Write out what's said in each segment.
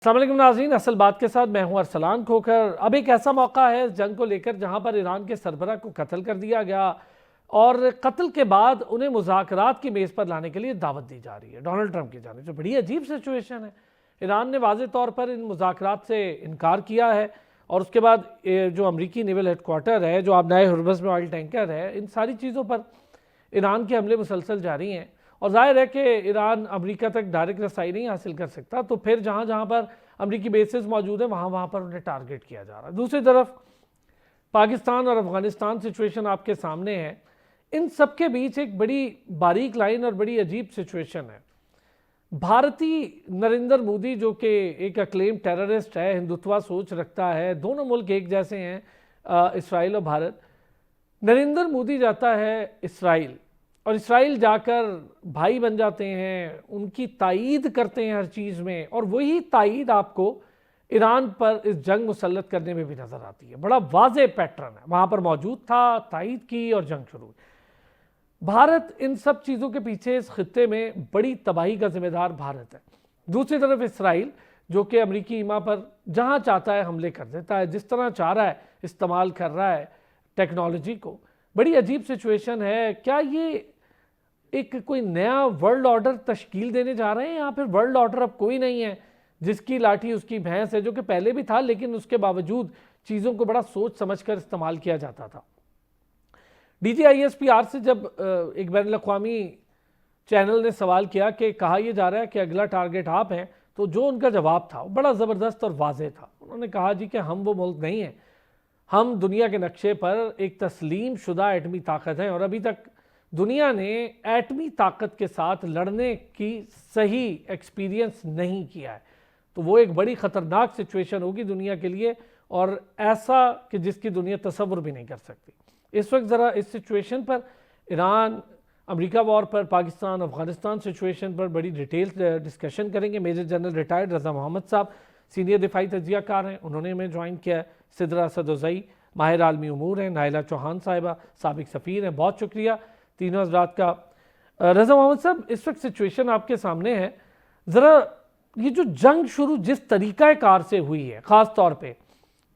अस्सलाम वालेकुम नाज़रीन, असल बात के साथ मैं हूं अरसलान खोखर। अब एक ऐसा मौका है इस जंग को लेकर जहां पर ईरान के सरबराह को कत्ल कर दिया गया और कत्ल के बाद उन्हें मुज़ाकरात की मेज़ पर लाने के लिए दावत दी जा रही है डोनाल्ड ट्रंप की जानिब से। बड़ी अजीब सिचुएशन है। ईरान ने वाज़े तौर पर इन मुज़ाकरात से इनकार किया है और उसके बाद जो अमरीकी नेवल हेडक्वार्टर है, जो अब नए हुर्मुज़ में ऑयल टैंकर है, इन सारी चीज़ों पर ईरान के हमले मुसलसल जारी हैं और जाहिर है कि ईरान अमेरिका तक डायरेक्ट रसाई नहीं हासिल कर सकता, तो फिर जहाँ जहाँ पर अमेरिकी बेसिस मौजूद है वहाँ वहाँ पर उन्हें टारगेट किया जा रहा है। दूसरी तरफ पाकिस्तान और अफगानिस्तान सिचुएशन आपके सामने है। इन सब के बीच एक बड़ी बारीक लाइन और बड़ी अजीब सिचुएशन है। भारतीय नरेंद्र मोदी जो कि एक अक्लेम टेररिस्ट है, हिंदुत्वा सोच रखता है, दोनों मुल्क एक जैसे हैं, इसराइल और भारत। नरेंद्र मोदी जाता है इसराइल और इसराइल जाकर भाई बन जाते हैं, उनकी तायीद करते हैं हर चीज़ में, और वही तायीद आपको ईरान पर इस जंग मुसल्लत करने में भी नज़र आती है। बड़ा वाज़े पैटर्न है, वहाँ पर मौजूद था, तायीद की और जंग शुरू हुई। भारत इन सब चीज़ों के पीछे इस खित्ते में बड़ी तबाही का जिम्मेदार भारत है। दूसरी तरफ इसराइल जो कि अमरीकी ईमा पर जहाँ चाहता है हमले कर देता है, जिस तरह चाह रहा है इस्तेमाल कर रहा है टेक्नोलॉजी को। बड़ी अजीब सिचुएशन है। क्या ये एक कोई नया वर्ल्ड ऑर्डर तश्कील देने जा रहे हैं या फिर वर्ल्ड ऑर्डर अब कोई नहीं है, जिसकी लाठी उसकी भैंस है, जो कि पहले भी था लेकिन उसके बावजूद चीज़ों को बड़ा सोच समझकर इस्तेमाल किया जाता था। DGISPR से जब एक बैनुल अक़वामी चैनल ने सवाल किया कि कहा यह जा रहा है कि अगला टारगेट आप हैं, तो जो उनका जवाब था वो बड़ा ज़बरदस्त और वाज़ेह था। उन्होंने कहा जी कि हम वो मुल्क नहीं हैं, हम दुनिया के नक्शे पर एक तस्लीम शुदा एटमी ताकत हैं और अभी तक दुनिया ने एटमी ताकत के साथ लड़ने की सही एक्सपीरियंस नहीं किया है। तो वो एक बड़ी ख़तरनाक सिचुएशन होगी दुनिया के लिए, और ऐसा कि जिसकी दुनिया तसव्वुर भी नहीं कर सकती। इस वक्त ज़रा इस सिचुएशन पर, ईरान अमेरिका वॉर पर, पाकिस्तान अफगानिस्तान सिचुएशन पर बड़ी डिटेल डिस्कशन करेंगे। Major general retired Raza Mohammad साहब सीनियर दिफाई तजियाकार हैं, उन्होंने हमें ज्वाइन किया है। सिदरा सदोज़ई माहिर आलमी उमूर हैं। नाइला चौहान साहिबा साबिक सफ़ीर हैं। बहुत शुक्रिया तीनों हज़रात का। रज़ा मोहम्मद साहब, इस वक्त सिचुएशन आपके सामने है, ज़रा ये जो जंग शुरू जिस तरीक़ाकार से हुई है ख़ास तौर पे,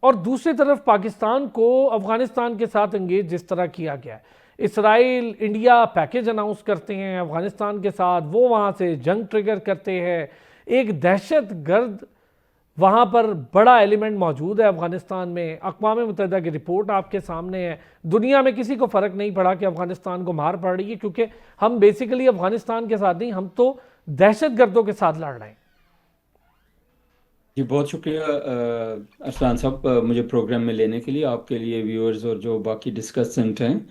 और दूसरी तरफ पाकिस्तान को अफ़गानिस्तान के साथ इंगेज जिस तरह किया गया है, इसराइल इंडिया पैकेज अनाउंस करते हैं अफ़गानिस्तान के साथ, वो वहाँ से जंग ट्रिगर करते हैं, एक दहशत गर्द वहाँ पर बड़ा एलिमेंट मौजूद है अफ़गानिस्तान में। अक़वाम मुत्तहिदा की रिपोर्ट आपके सामने है। दुनिया में किसी को फ़र्क नहीं पड़ा कि अफ़गानिस्तान को मार पड़ रही है, क्योंकि हम बेसिकली अफ़गानिस्तान के साथ नहीं, हम तो दहशत गर्दों के साथ लड़ रहे हैं। जी बहुत शुक्रिया अरसलान साहब, मुझे प्रोग्राम में लेने के लिए। आपके लिए व्यूअर्स और जो बाकी डिस्कसेंट हैं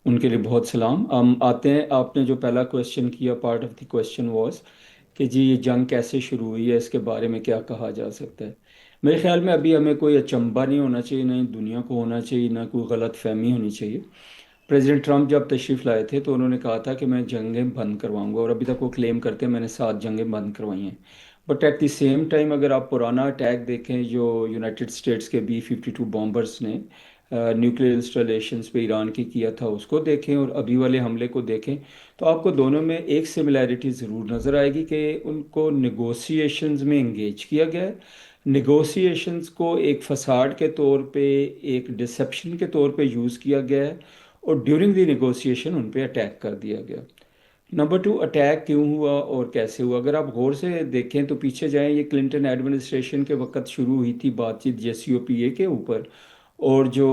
उनके लिए बहुत सलाम। हम आते हैं, आपने जो पहला क्वेश्चन किया, part of the question was कि जी ये जंग कैसे शुरू हुई है, इसके बारे में क्या कहा जा सकता है। मेरे ख्याल में अभी हमें कोई अचंभा नहीं होना चाहिए, ना ही दुनिया को होना चाहिए, ना कोई गलत फहमी होनी चाहिए। प्रेसिडेंट ट्रंप जब तशरीफ़ लाए थे तो उन्होंने कहा था कि मैं जंगें बंद करवाऊंगा, और अभी तक वो क्लेम करते हैं मैंने 7 जंगें बंद करवाई हैं। But at the same time अगर आप पुराना अटैक देखें जो यूनाइटेड स्टेट्स के B-52 बॉम्बर्स ने न्यूक्लियर इंस्टॉलेशंस पे ईरान की किया था, उसको देखें और अभी वाले हमले को देखें, तो आपको दोनों में एक सिमिलैरिटी ज़रूर नज़र आएगी कि उनको निगोशिएशंस में इंगेज किया गया है। निगोशिएशंस को एक फसाड के तौर पे, एक डिसेप्शन के तौर पे यूज़ किया गया है, और ड्यूरिंग द निगोशिएशन उन पे अटैक कर दिया गया। नंबर 2, अटैक क्यों हुआ और कैसे हुआ, अगर आप गौर से देखें तो पीछे जाएं, ये क्लिंटन एडमिनिस्ट्रेशन के वक्त शुरू हुई थी बातचीत JCPOA के ऊपर, और जो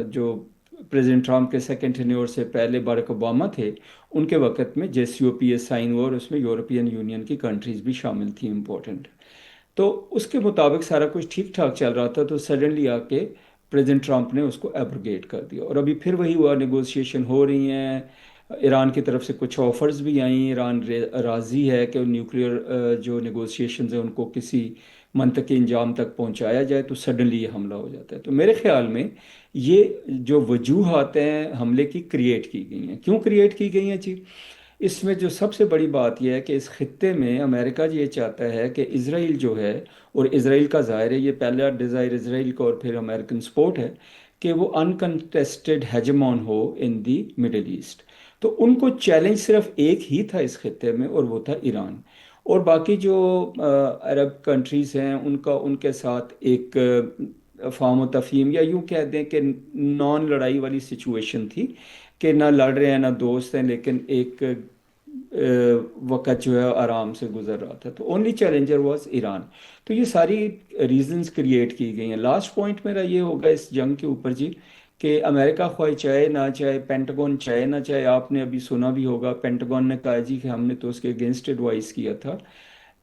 जो प्रेसिडेंट ट्रम्प के सेकेंड टेन्योर से पहले बारक ओबामा थे, उनके वक्त में JCPOA साइन हुआ और उसमें यूरोपियन यूनियन की कंट्रीज़ भी शामिल थी इम्पोर्टेंट। तो उसके मुताबिक सारा कुछ ठीक ठाक चल रहा था, तो सडनली आके प्रेसिडेंट ट्रंप ने उसको एब्रोगेट कर दिया, और अभी फिर वही हुआ, नेगोशिएशन हो रही हैं। ईरान की तरफ से कुछ ऑफर्स भी आई। ईरान राज़ी है कि न्यूक्लियर जो नेगोशिएशंस हैं उनको किसी मनतकी इंजाम तक पहुंचाया जाए, तो सडनली ये हमला हो जाता है। तो मेरे ख्याल में ये जो वजूहात हैं हमले की क्रिएट की गई हैं। क्यों क्रिएट की गई हैं जी? इसमें जो सबसे बड़ी बात यह है कि इस खित्ते में अमेरिका ये चाहता है कि इसराइल जो है, और इसराइल का ज़ाहिर है ये पहला डिज़ायर इसराइल का और फिर अमेरिकन सपोर्ट है, कि वो अनकंटेस्टेड हेजमॉन हो इन दी मिडिल ईस्ट। तो उनको चैलेंज सिर्फ एक ही था इस खित्ते में, और वो था ईरान। और बाकी जो अरब कंट्रीज़ हैं उनका उनके साथ एक फार्म तफहीम या यूं कह दें कि नॉन लड़ाई वाली सिचुएशन थी, कि ना लड़ रहे हैं ना दोस्त हैं, लेकिन एक वक़्त जो है आराम से गुजर रहा था। तो ओनली चैलेंजर वाज ईरान। तो ये सारी रीजंस क्रिएट की गई हैं। लास्ट पॉइंट मेरा ये होगा इस जंग के ऊपर जी, कि अमेरिका ख्वाह चाहे ना चाहे, पेंटागन चाहे ना चाहे, आपने अभी सुना भी होगा पेंटागन ने कहा जी कि हमने तो उसके अगेंस्ट एडवाइस किया था।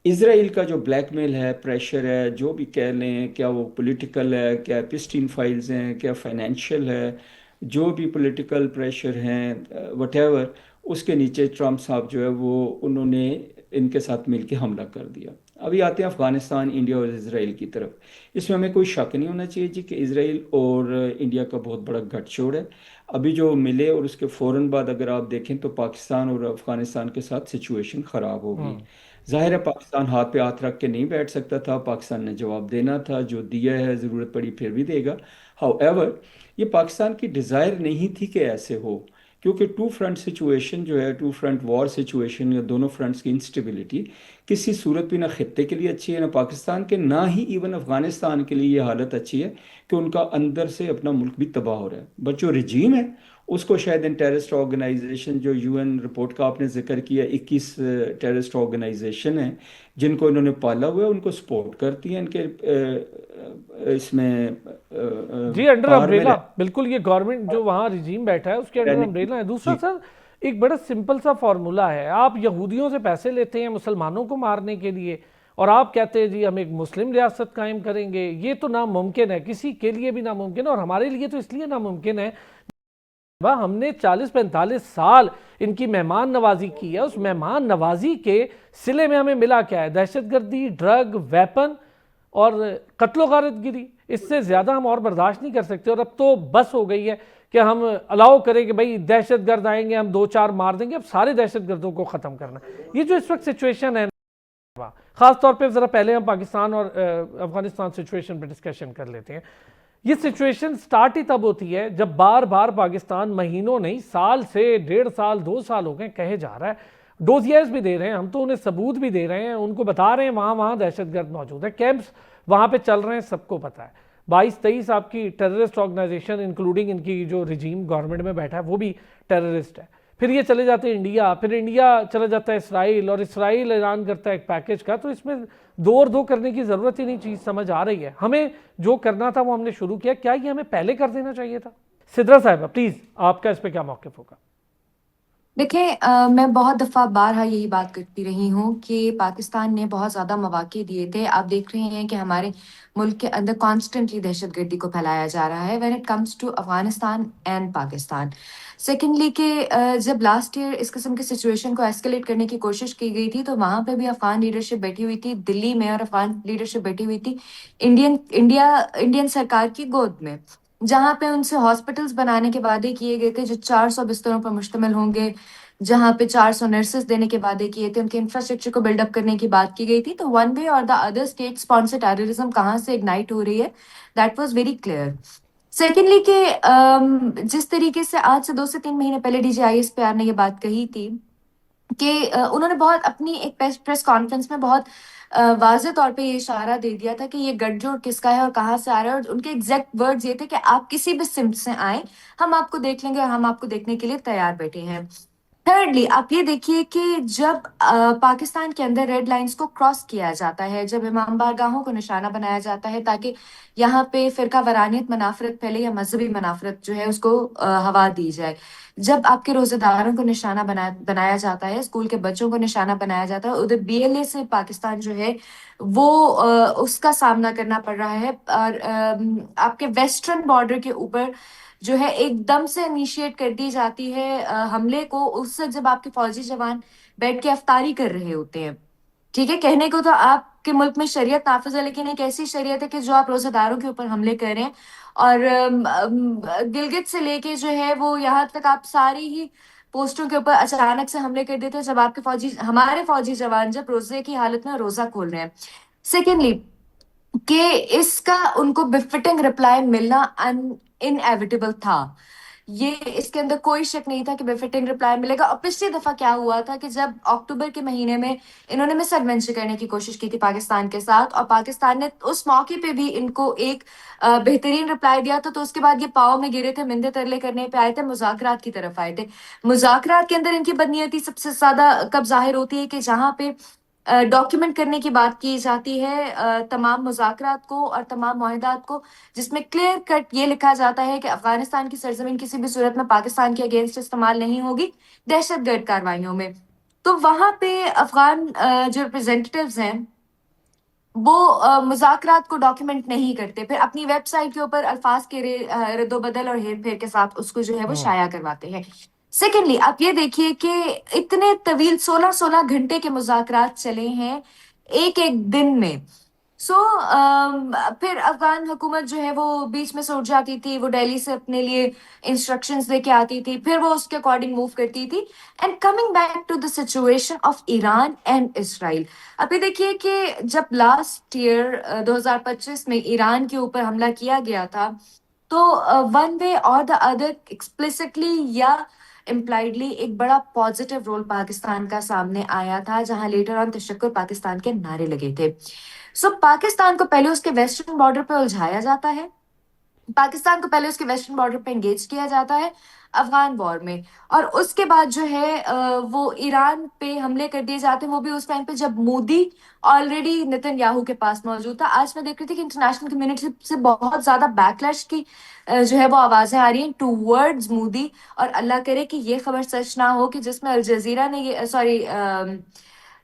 इसराइल का जो ब्लैकमेल है, प्रेशर है, जो भी कह लें, क्या वो पॉलिटिकल है, क्या पिस्टीन फाइल्स हैं, क्या फाइनेंशियल है, जो भी पॉलिटिकल प्रेशर हैं वटेवर, उसके नीचे ट्रम्प साहब जो है वो उन्होंने इनके साथ मिलके हमला कर दिया। अभी आते हैं अफगानिस्तान, इंडिया और इसराइल की तरफ। इसमें हमें कोई शक नहीं होना चाहिए जी कि इसराइल और इंडिया का बहुत बड़ा गठजोड़ है। अभी जो मिले और उसके फ़ौरन बाद अगर आप देखें तो पाकिस्तान और अफगानिस्तान के साथ सिचुएशन ख़राब हो गई। हम्म। जाहिर है पाकिस्तान हाथ पे हाथ रख के नहीं बैठ सकता था, पाकिस्तान ने जवाब देना था, जो दिया है, ज़रूरत पड़ी फिर भी देगा। हाउएवर ये पाकिस्तान की डिज़ायर नहीं थी कि ऐसे हो, क्योंकि टू फ्रंट सिचुएशन जो है, टू फ्रंट वॉर सिचुएशन, या दोनों फ्रंट्स की इंस्टेबिलिटी किसी सूरत भी ना खत्ते के लिए अच्छी है, ना पाकिस्तान के, ना ही इवन अफगानिस्तान के लिए ये हालत अच्छी है कि उनका अंदर से अपना मुल्क भी तबाह हो रहा है। बट जो रिजीम है उसको शायद इन टेररिस्ट ऑर्गेनाइजेशन, जो यूएन रिपोर्ट का आपने जिक्र किया, 21 टेररिस्ट ऑर्गेनाइजेशन हैं जिनको इन्होंने पाला हुआ है, उनको सपोर्ट करती हैं, इनके इसमें जी, अंडर पार में अम्ब्रेला, बिल्कुल। ये गवर्नमेंट जो वहाँ रिजीम बैठा है उसके अंडर रहने अम्ब्रेला है। दूसरा जी। सर, एक बड़ा सिंपल सा फॉर्मूला है। आप यहूदियों से पैसे लेते हैं मुसलमानों को मारने के लिए, और आप कहते हैं जी हम एक मुस्लिम रियासत कायम करेंगे। ये तो नामुमकिन है, किसी के लिए भी नामुमकिन है, और हमारे लिए तो इसलिए नामुमकिन है, वाह, हमने 40-45 साल इनकी मेहमान नवाजी की है। उस मेहमान नवाजी के सिले में हमें मिला क्या है? दहशतगर्दी, ड्रग, वेपन और कत्लो गारतगिरी। इससे ज़्यादा हम और बर्दाश्त नहीं कर सकते। और अब तो बस हो गई है कि हम अलाउ करें कि भाई दहशतगर्द आएंगे, हम 2-4 मार देंगे। अब सारे दहशतगर्दों को ख़त्म करना, ये जो इस वक्त सिचुएशन है, ख़ास तौर पे ज़रा पहले हम पाकिस्तान और अफगानिस्तान सिचुएशन पर डिस्कशन कर लेते हैं। ये सिचुएशन स्टार्ट ही तब होती है जब बार बार पाकिस्तान महीनों नहीं, साल से 1.5 साल 2 साल हो गए कहे जा रहा है, डोजियर्स भी दे रहे हैं, हम तो उन्हें सबूत भी दे रहे हैं, उनको बता रहे हैं वहाँ वहाँ दहशतगर्द मौजूद है, कैंप्स वहाँ पे चल रहे हैं, सबको पता है। 22-23 आपकी टेररिस्ट ऑर्गेनाइजेशन, इंक्लूडिंग इनकी जो रिजीम गवर्नमेंट में बैठा है वो भी टेररिस्ट है। फिर ये चले जाते हैं इंडिया, फिर इंडिया चला जाता है इसराइल, और इसराइल ऐलान करता है एक पैकेज का। तो इसमें दो और दो करने की ज़रूरत ही नहीं, चीज़ समझ आ रही है। हमें जो करना था वो हमने शुरू किया, क्या ये हमें पहले कर देना चाहिए था? सिद्रा साहिबा, प्लीज़ आपका इस पर क्या मौक़िफ़ होगा? देखिए, मैं बहुत दफ़ा बारहा यही बात करती रही हूँ कि पाकिस्तान ने बहुत ज़्यादा मौक़े दिए थे। आप देख रहे हैं कि हमारे मुल्क के अंदर कॉन्स्टेंटली दहशतगर्दी को फैलाया जा रहा है when it comes to Afghanistan and Pakistan. Secondly कि जब लास्ट ईयर इस किस्म की सिचुएशन को एस्केलेट करने की कोशिश की गई थी, तो वहाँ पे भी अफ़गान लीडरशिप बैठी हुई थी दिल्ली में, और अफ़गान लीडरशिप बैठी हुई थी इंडियन सरकार की गोद में, जहाँ पे उनसे हॉस्पिटल्स बनाने के वादे किए गए थे जो 400 बिस्तरों पर मुश्तमिल होंगे, जहाँ पे 400 नर्सेस देने के वादे किए थे, उनके इंफ्रास्ट्रक्चर को बिल्डअप करने की बात की गई थी। तो वन वे और the other state sponsor terrorism कहाँ से इग्नाइट हो रही है, that was very clear. Secondly कि जिस तरीके से आज से 2 से 3 महीने पहले DGISPR ने ये बात कही थी कि उन्होंने बहुत अपनी एक प्रेस कॉन्फ्रेंस में बहुत वाज़ेह तौर पे ये इशारा दे दिया था कि ये गठजोड़ किसका है और कहाँ से आ रहा है, और उनके एग्जैक्ट वर्ड्स ये थे कि आप किसी भी सिमत से आए, हम आपको देख लेंगे और हम आपको देखने के लिए तैयार बैठे हैं। थर्डली, आप ये देखिए कि जब पाकिस्तान के अंदर रेड लाइंस को क्रॉस किया जाता है, जब इमाम बारगाहों को निशाना बनाया जाता है ताकि यहाँ पे फिरका वरानियत मनाफरत फैले या मजहबी मनाफरत जो है उसको हवा दी जाए, जब आपके रोजेदारों को निशाना बनाया जाता है, स्कूल के बच्चों को निशाना बनाया जाता है, उधर BLA से पाकिस्तान जो है वो उसका सामना करना पड़ रहा है, और आपके वेस्टर्न बॉर्डर के ऊपर जो है एकदम से इनिशिएट कर दी जाती है हमले को, उससे जब आपके फौजी जवान बैठ के अफ्तारी कर रहे होते हैं। ठीक है, कहने को तो आपके मुल्क में शरीयत नाफिज है, लेकिन एक ऐसी शरीयत है कि जो आप रोजेदारों के ऊपर हमले कर रहे हैं, और गिलगित से लेके जो है वो यहाँ तक आप सारी ही पोस्टों के ऊपर अचानक से हमले कर देते हैं जब आपके हमारे फौजी जवान जब रोजे की हालत में रोजा खोल रहे हैं। सेकेंडली कि इसका उनको बिफिटिंग रिप्लाई मिलना इनएविटेबल था। ये इसके अंदर कोई शक नहीं था कि बेफिटिंग रिप्लाई मिलेगा। और पिछली दफा क्या हुआ था कि जब अक्टूबर के महीने में इन्होंने मिसएडवेंचर करने की कोशिश की थी पाकिस्तान के साथ, और पाकिस्तान ने उस मौके पे भी इनको एक बेहतरीन रिप्लाई दिया था, तो उसके बाद ये पाँव में गिरे थे, मिंदे तरले करने पे आए थे, मुज़ाकरात की तरफ आए थे। मुज़ाकरात के अंदर इनकी बदनीयती सबसे ज्यादा कब जाहिर होती है कि जहां पे डॉक्यूमेंट करने की बात की जाती है तमाम मुज़ाकरात को और तमाम मुआहदात को, जिसमें क्लियर कट ये लिखा जाता है कि अफगानिस्तान की सरजमीन किसी भी सूरत में पाकिस्तान के अगेंस्ट इस्तेमाल नहीं होगी दहशतगर्द कार्रवाइयों में। तो वहां पे अफगान जो रिप्रेजेंटेटिव्स हैं वो मुज़ाकरात को डॉक्यूमेंट नहीं करते, फिर अपनी वेबसाइट के ऊपर अल्फाज के रद्दोबदल और हेर फेर के साथ उसको जो है वो शाया करवाते हैं। सेकेंडली आप ये देखिए कि इतने तवील 16-16 घंटे के मुज़ाकरात चले हैं एक एक दिन में। सो फिर अफगान हुकूमत जो है वो बीच में से उठ जाती थी, वो दिल्ली से अपने लिए इंस्ट्रक्शंस लेके आती थी, फिर वो उसके अकॉर्डिंग मूव करती थी। And coming back to the situation of Iran and Israel, अभी देखिए कि जब लास्ट ईयर 2025 में ईरान के ऊपर हमला किया गया था, तो वन वे और द अदर एक्सप्लिसिटली या इम्प्लाइडली एक बड़ा पॉजिटिव रोल पाकिस्तान का सामने आया था, जहां लेटर ऑन तशक्कुर पाकिस्तान के नारे लगे थे। सो पाकिस्तान को पहले उसके वेस्टर्न बॉर्डर पे उलझाया जाता है, पाकिस्तान को पहले उसके वेस्टर्न बॉर्डर पे एंगेज किया जाता है अफगान वॉर में, और उसके बाद जो है वो ईरान पे हमले कर दिए जाते हैं, वो भी उस टाइम पे जब मोदी ऑलरेडी नेतन्याहू के पास मौजूद था। आज मैं देख रही थी कि इंटरनेशनल कम्युनिटी से बहुत ज्यादा बैकलैश की जो है वो आवाजें आ रही हैं टूवर्ड्स मोदी, और अल्लाह करे कि ये खबर सच ना हो कि जिसमें अल जजीरा ने ये सॉरी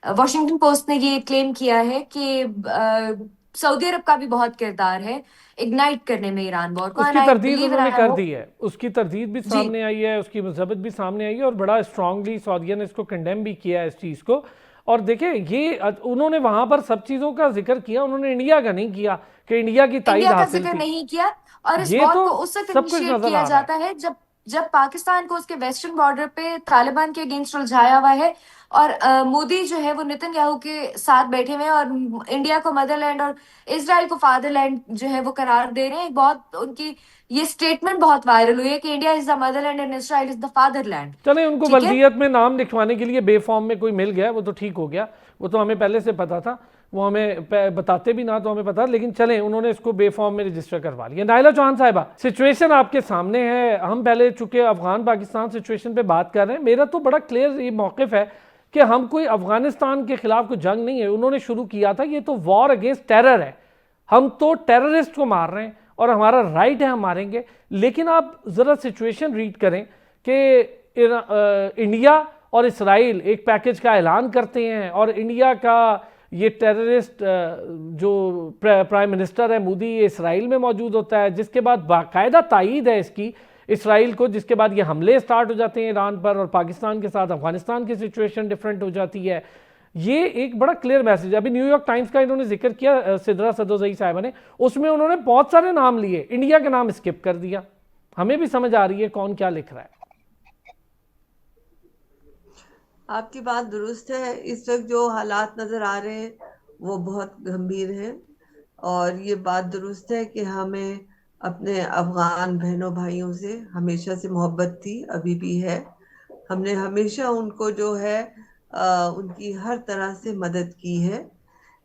वॉशिंगटन पोस्ट ने ये क्लेम किया है कि सऊदी अरब का भी बहुत किरदार है इग्नाइट करने में ईरान वॉर को। एंड उसकी आई तरदीद बिलीव एंड उन्होंने आई कर होप। दी है, उसकी तरदीद भी जी सामने आई है, उसकी मजहबत भी सामने आई है, और बड़ा स्ट्रांगली सऊदिया ने इसको कंडेम भी किया है इस चीज़ को। और देखें ये उन्होंने वहां पर सब चीज़ों का जिक्र किया, उन्होंने इंडिया का नहीं किया कि इंडिया की तायद इंडिया का हासिल जिक्र थी। नहीं किया, और इस ये वॉर तो को उस वक्त सब कुछ इनिशिएट नजर किया आ रहा है। जाता है जब जब पाकिस्तान को उसके वेस्टर्न बॉर्डर पे तालिबान के अगेंस्ट उलझाया हुआ है, और मोदी जो है वो नेतन्याहू के साथ बैठे हुए हैं, और इंडिया को मदरलैंड और इसराइल को फादरलैंड जो है वो करार दे रहे हैं। बहुत उनकी ये स्टेटमेंट बहुत वायरल हुई है कि India is the Motherland and Israel is the fatherland. चले उनको ठीक है। बल्दियत में नाम लिखवाने के लिए बेफॉर्म में कोई मिल गया, वो तो ठीक हो गया, वो तो हमें पहले से पता था, वो हमें बताते भी ना तो हमें पता, लेकिन चलें उन्होंने इसको बेफॉर्म में रजिस्टर करवा लिया। नाइला चौहान साहिबा, सिचुएशन आपके सामने है, हम पहले चूंकि अफगान पाकिस्तान सिचुएशन पे बात कर रहे हैं, मेरा तो बड़ा क्लियर ये मौक़िफ़ है कि हम कोई अफगानिस्तान के खिलाफ कोई जंग नहीं है, उन्होंने शुरू किया था, ये तो वॉर अगेंस्ट टेरर है, हम तो टेररिस्ट को मार रहे हैं और हमारा राइट है हम मारेंगे। लेकिन आप ज़रा सिचुएशन रीड करें कि इंडिया और इसराइल एक पैकेज का ऐलान करते हैं, और इंडिया का ये टेररिस्ट जो प्राइम मिनिस्टर है मोदी, ये इसराइल में मौजूद होता है, जिसके बाद बाकायदा तायीद है इसकी इसराइल को, जिसके बाद ये हमले स्टार्ट हो जाते हैं ईरान पर, और पाकिस्तान के साथ अफगानिस्तान की सिचुएशन डिफरेंट हो जाती है। ये एक बड़ा क्लियर मैसेज है। अभी न्यूयॉर्क टाइम्स का इन्होंने जिक्र किया सिद्रा सदोजई साहिबा ने, उसमें उन्होंने बहुत सारे नाम लिए, इंडिया का नाम स्किप कर दिया। हमें भी समझ आ रही है कौन क्या लिख रहा है। आपकी बात दुरुस्त है। इस वक्त जो हालात नजर आ रहे हैं वो बहुत गंभीर हैं, और ये बात दुरुस्त है कि हमें अपने अफगान बहनों भाइयों से हमेशा से मोहब्बत थी, अभी भी है। हमने हमेशा उनको जो है उनकी हर तरह से मदद की है।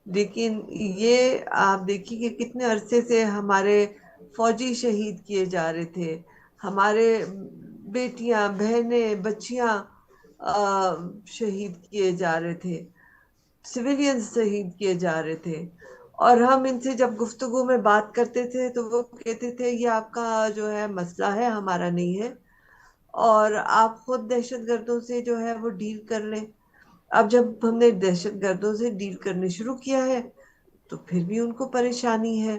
लेकिन ये आप देखिए कि कितने अरसे से हमारे फौजी शहीद किए जा रहे थे, हमारे बेटियां बहनें बच्चियां शहीद किए जा रहे थे, सिविलियंस शहीद किए जा रहे थे। और हम इनसे जब गुफ्तगू में बात करते थे तो वो कहते थे ये आपका जो है मसला है, हमारा नहीं है, और आप खुद दहशतगर्दों से जो है वो डील कर लें। अब जब हमने दहशतगर्दों से डील करने शुरू किया है तो फिर भी उनको परेशानी है,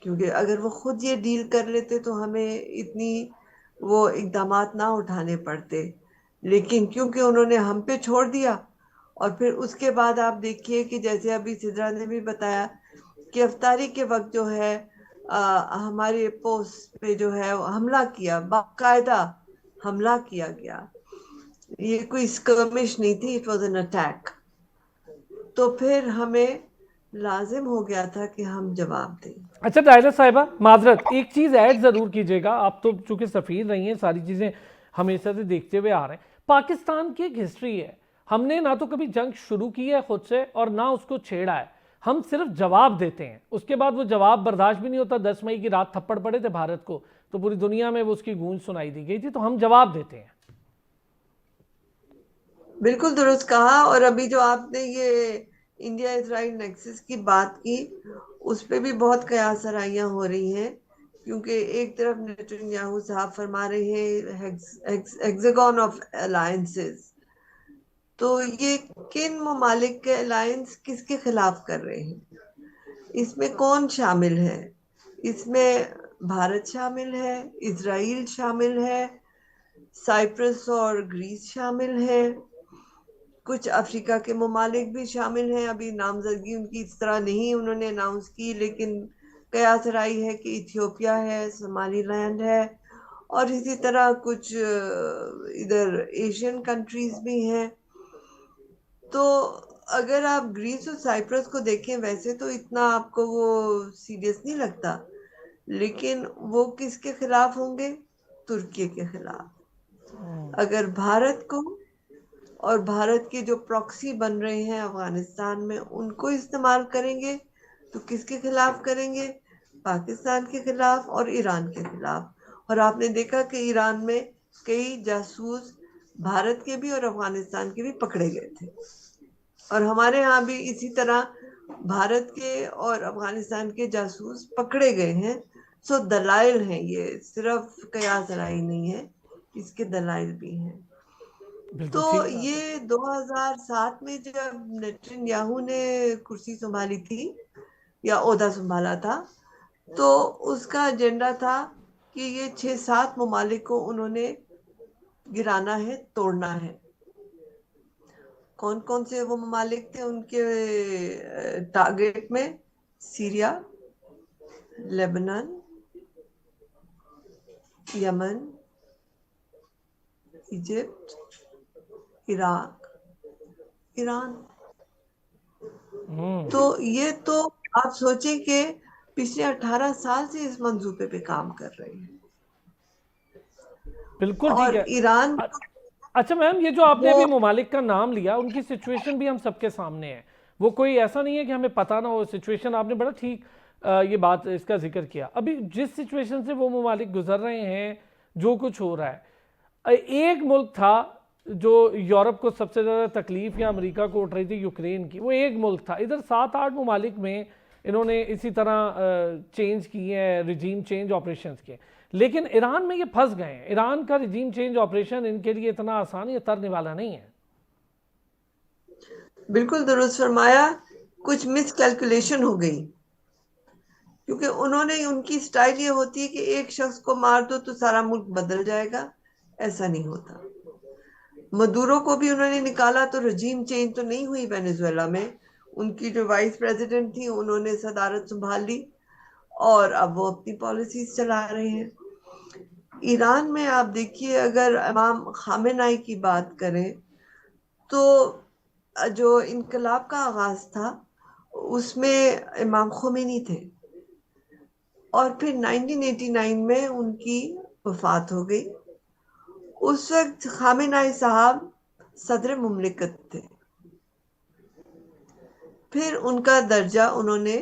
क्योंकि अगर वो खुद ये डील कर लेते तो हमें इतनी वो इकदामात ना उठाने पड़ते। लेकिन क्योंकि उन्होंने हम पे छोड़ दिया, और फिर उसके बाद आप देखिए कि जैसे अभी सिद्रा ने भी बताया कि अफ्तारी के वक्त जो है हमारे पोस्ट पे जो है हमला किया, बाकायदा हमला किया गया, ये कोई स्कर्मिश नहीं थी, इट वाज एन अटैक। तो फिर हमें लाजिम हो गया था कि हम जवाब दें। अच्छा डायला साहिबा, माजरत एक चीज़ ऐड ज़रूर कीजिएगा, आप तो चूंकि सफ़ीर रही हैं, सारी चीज़ें हमेशा से देखते हुए आ रहे हैं। पाकिस्तान की एक हिस्ट्री है, हमने ना तो कभी जंग शुरू की है खुद से और ना उसको छेड़ा है, हम सिर्फ जवाब देते हैं। उसके बाद वो जवाब बर्दाश्त भी नहीं होता। 10 मई की रात थप्पड़ पड़े थे भारत को, तो पूरी दुनिया में वो उसकी गूंज सुनाई दी गई थी। तो हम जवाब देते हैं। बिल्कुल दुरुस्त कहा। और अभी जो आपने ये इंडिया इजराइल नेक्सस की बात की, उस पे भी बहुत कयास सराहियां हो रही हैं, क्योंकि एक तरफ नेतन्याहू साहब फरमा रहे हैं हेक्सागन ऑफ अलायंसेस, तो ये किन ममालिक के अलायंस किसके खिलाफ कर रहे हैं, इसमें कौन शामिल है? इसमें भारत शामिल है, इजराइल शामिल है, साइप्रस और ग्रीस शामिल है, कुछ अफ्रीका के ममालिक भी शामिल हैं। अभी नामजदगी उनकी इस तरह नहीं उन्होंने अनाउंस की, लेकिन कयास राई है कि इथियोपिया है, सोमालीलैंड है, और इसी तरह कुछ इधर एशियन कंट्रीज भी हैं। तो अगर आप ग्रीस और साइप्रस को देखें, वैसे तो इतना आपको वो सीरियस नहीं लगता, लेकिन वो किसके खिलाफ होंगे? तुर्की के खिलाफ। अगर भारत को और भारत के जो प्रॉक्सी बन रहे हैं अफगानिस्तान में उनको इस्तेमाल करेंगे, तो किसके खिलाफ करेंगे? पाकिस्तान के खिलाफ और ईरान के खिलाफ। और आपने देखा कि ईरान में कई जासूस भारत के भी और अफगानिस्तान के भी पकड़े गए थे, और हमारे यहाँ भी इसी तरह भारत के और अफगानिस्तान के जासूस पकड़े गए हैं। सो दलाइल हैं, ये सिर्फ कयास राई नहीं है, इसके दलाइल भी हैं। बिल्कुल तो ठीक बात है। ये 2007 में जब नेतन्याहू ने कुर्सी संभाली थी या ओहदा संभाला था, तो उसका एजेंडा था कि ये 6-7 ममालिक को उन्होंने गिराना है, तोड़ना है। कौन कौन से वो ममालिक थे उनके टारगेट में? Syria, Lebanon, Yemen, Egypt, Iraq, Iran. तो ये तो आप सोचें कि पिछले 18 साल से इस मंसूबे पे काम कर रहे हैं। बिल्कुल ठीक और है। ईरान अच्छा मैम, ये जो आपने वो अभी ममालिक का नाम लिया, उनकी सिचुएशन भी हम सबके सामने है। वो कोई ऐसा नहीं है कि हमें पता ना हो सिचुएशन। आपने बड़ा ठीक ये बात इसका जिक्र किया। अभी जिस सिचुएशन से वो ममालिक गुजर रहे हैं, जो कुछ हो रहा है, एक मुल्क था जो यूरोप को सबसे ज़्यादा तकलीफ या अमेरिका को उठ रही थी, यूक्रेन की, वो एक मुल्क था। इधर 7-8 ममालिक में इन्होंने इसी तरह चेंज किए हैं, रिजीम चेंज ऑपरेशंस किए। लेकिन ईरान में ये फंस गए हैं। ईरान का रिजीम चेंज ऑपरेशन इनके लिए इतना आसान या तरने वाला नहीं है। बिल्कुल दुरुस्त फरमाया। कुछ मिस कैलकुलेशन हो गई, क्योंकि उन्होंने उनकी स्टाइल ये होती है कि एक शख्स को मार दो तो सारा मुल्क बदल जाएगा। ऐसा नहीं होता। मदुरो को भी उन्होंने निकाला तो रजीम चेंज तो नहीं हुई वेनेजुएला में। उनकी जो वाइस प्रेसिडेंट थी उन्होंने सदारत संभाल ली और अब वो अपनी पॉलिसीज चला रहे हैं। ईरान में आप देखिए, अगर इमाम खामेनाई की बात करें, तो जो इनकलाब का आगाज था उसमें इमाम खोमेनी थे, और फिर 1989 में उनकी वफात हो गई। उस वक्त खामेनाई साहब सदर मुमलिकत थे। फिर उनका दर्जा उन्होंने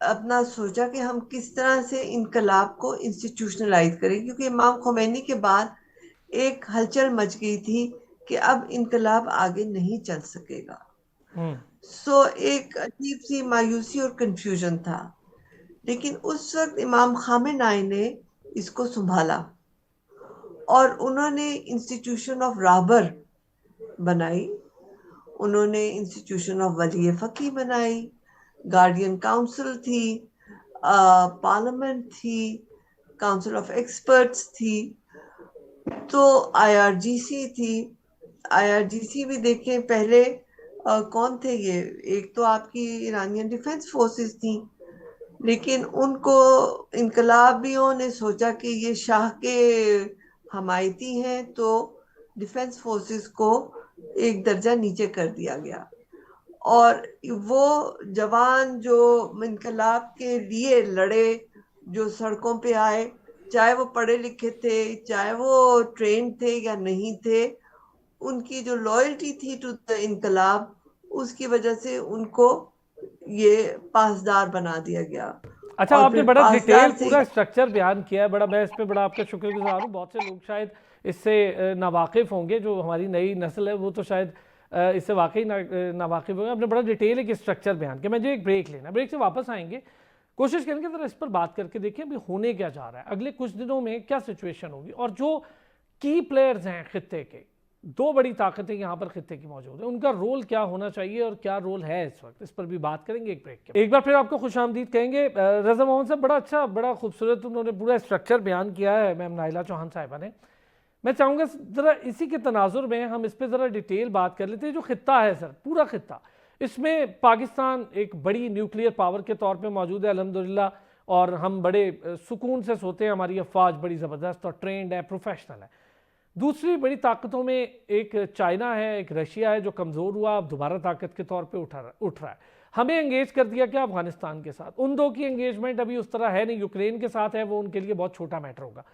अपना सोचा कि हम किस तरह से इनकलाब को इंस्टीट्यूशनलाइज करें, क्योंकि इमाम खोमेनी के बाद एक हलचल मच गई थी कि अब इनकलाब आगे नहीं चल सकेगा। सो एक अजीब सी मायूसी और कंफ्यूजन था। लेकिन उस वक्त इमाम खामेनाई ने इसको संभाला और उन्होंने इंस्टीट्यूशन ऑफ राबर बनाई, उन्होंने इंस्टीट्यूशन ऑफ वली फकी बनाई, गार्डियन काउंसिल थी, पार्लियामेंट थी, काउंसिल ऑफ एक्सपर्ट्स थी, तो आईआरजीसी थी। आईआरजीसी भी देखें, पहले कौन थे ये? एक तो आपकी ईरानियन डिफेंस फोर्सेस थी, लेकिन उनको इनकलाबियों ने सोचा कि ये शाह के हमायती हैं, तो डिफेंस फोर्सेस को एक दर्जा नीचे कर दिया गया और वो जवान जो इनकलाब के लिए लड़े, जो सड़कों पे आए, चाहे वो पढ़े लिखे थे, चाहे वो ट्रेन थे या नहीं थे, उनकी जो लॉयल्टी थी टू द इनकलाब, उसकी वजह से उनको ये पासदार बना दिया गया। अच्छा, और आपने फिर बड़ा डिटेल पासदार से पूरा स्ट्रक्चर बयान किया है, बड़ा मैं इस पे बड़ा आपका शुक्रगुजार हूँ। बहुत से लोग शायद इससे नावाकिफ़ होंगे, जो हमारी नई नस्ल है वो तो शायद इससे वाकई नावाकिफ़ होंगे। आपने बड़ा डिटेल एक स्ट्रक्चर बयान किया। मुझे एक ब्रेक लेना, ब्रेक से वापस आएंगे, कोशिश करेंगे ज़रा इस पर बात करके देखिए अभी होने क्या जा रहा है, अगले कुछ दिनों में क्या सिचुएशन होगी, और जो की प्लेयर्स हैं खित्ते के, दो बड़ी ताकतें यहाँ पर खित्ते की मौजूद है, उनका रोल क्या होना चाहिए और क्या रोल है इस वक्त, इस पर भी बात करेंगे एक ब्रेक के। एक बार फिर आपको खुशामदीद कहेंगे। रज़ा मोहम्मद साहब, बड़ा अच्छा, बड़ा खूबसूरत उन्होंने पूरा स्ट्रक्चर बयान किया है मैम नाइला चौहान साहिबा ने। मैं चाहूँगा ज़रा इसी के तनाजुर में हम इस पर ज़रा डिटेल बात कर लेते हैं। जो खित्ता है सर, पूरा खित्ता, इसमें पाकिस्तान एक बड़ी न्यूक्लियर पावर के तौर पे मौजूद है अल्हम्दुलिल्लाह, और हम बड़े सुकून से सोते हैं, हमारी अफवाज बड़ी ज़बरदस्त और ट्रेंड है, प्रोफेशनल है। दूसरी बड़ी ताकतों में एक चाइना है, एक रशिया है जो कमज़ोर हुआ, अब दोबारा ताकत के तौर पे उठ रहा है। हमें एंगेज कर दिया क्या अफगानिस्तान के साथ, उन दो की एंगेजमेंट अभी उस तरह है नहीं, यूक्रेन के साथ है, वो उनके लिए बहुत छोटा मैटर होगा।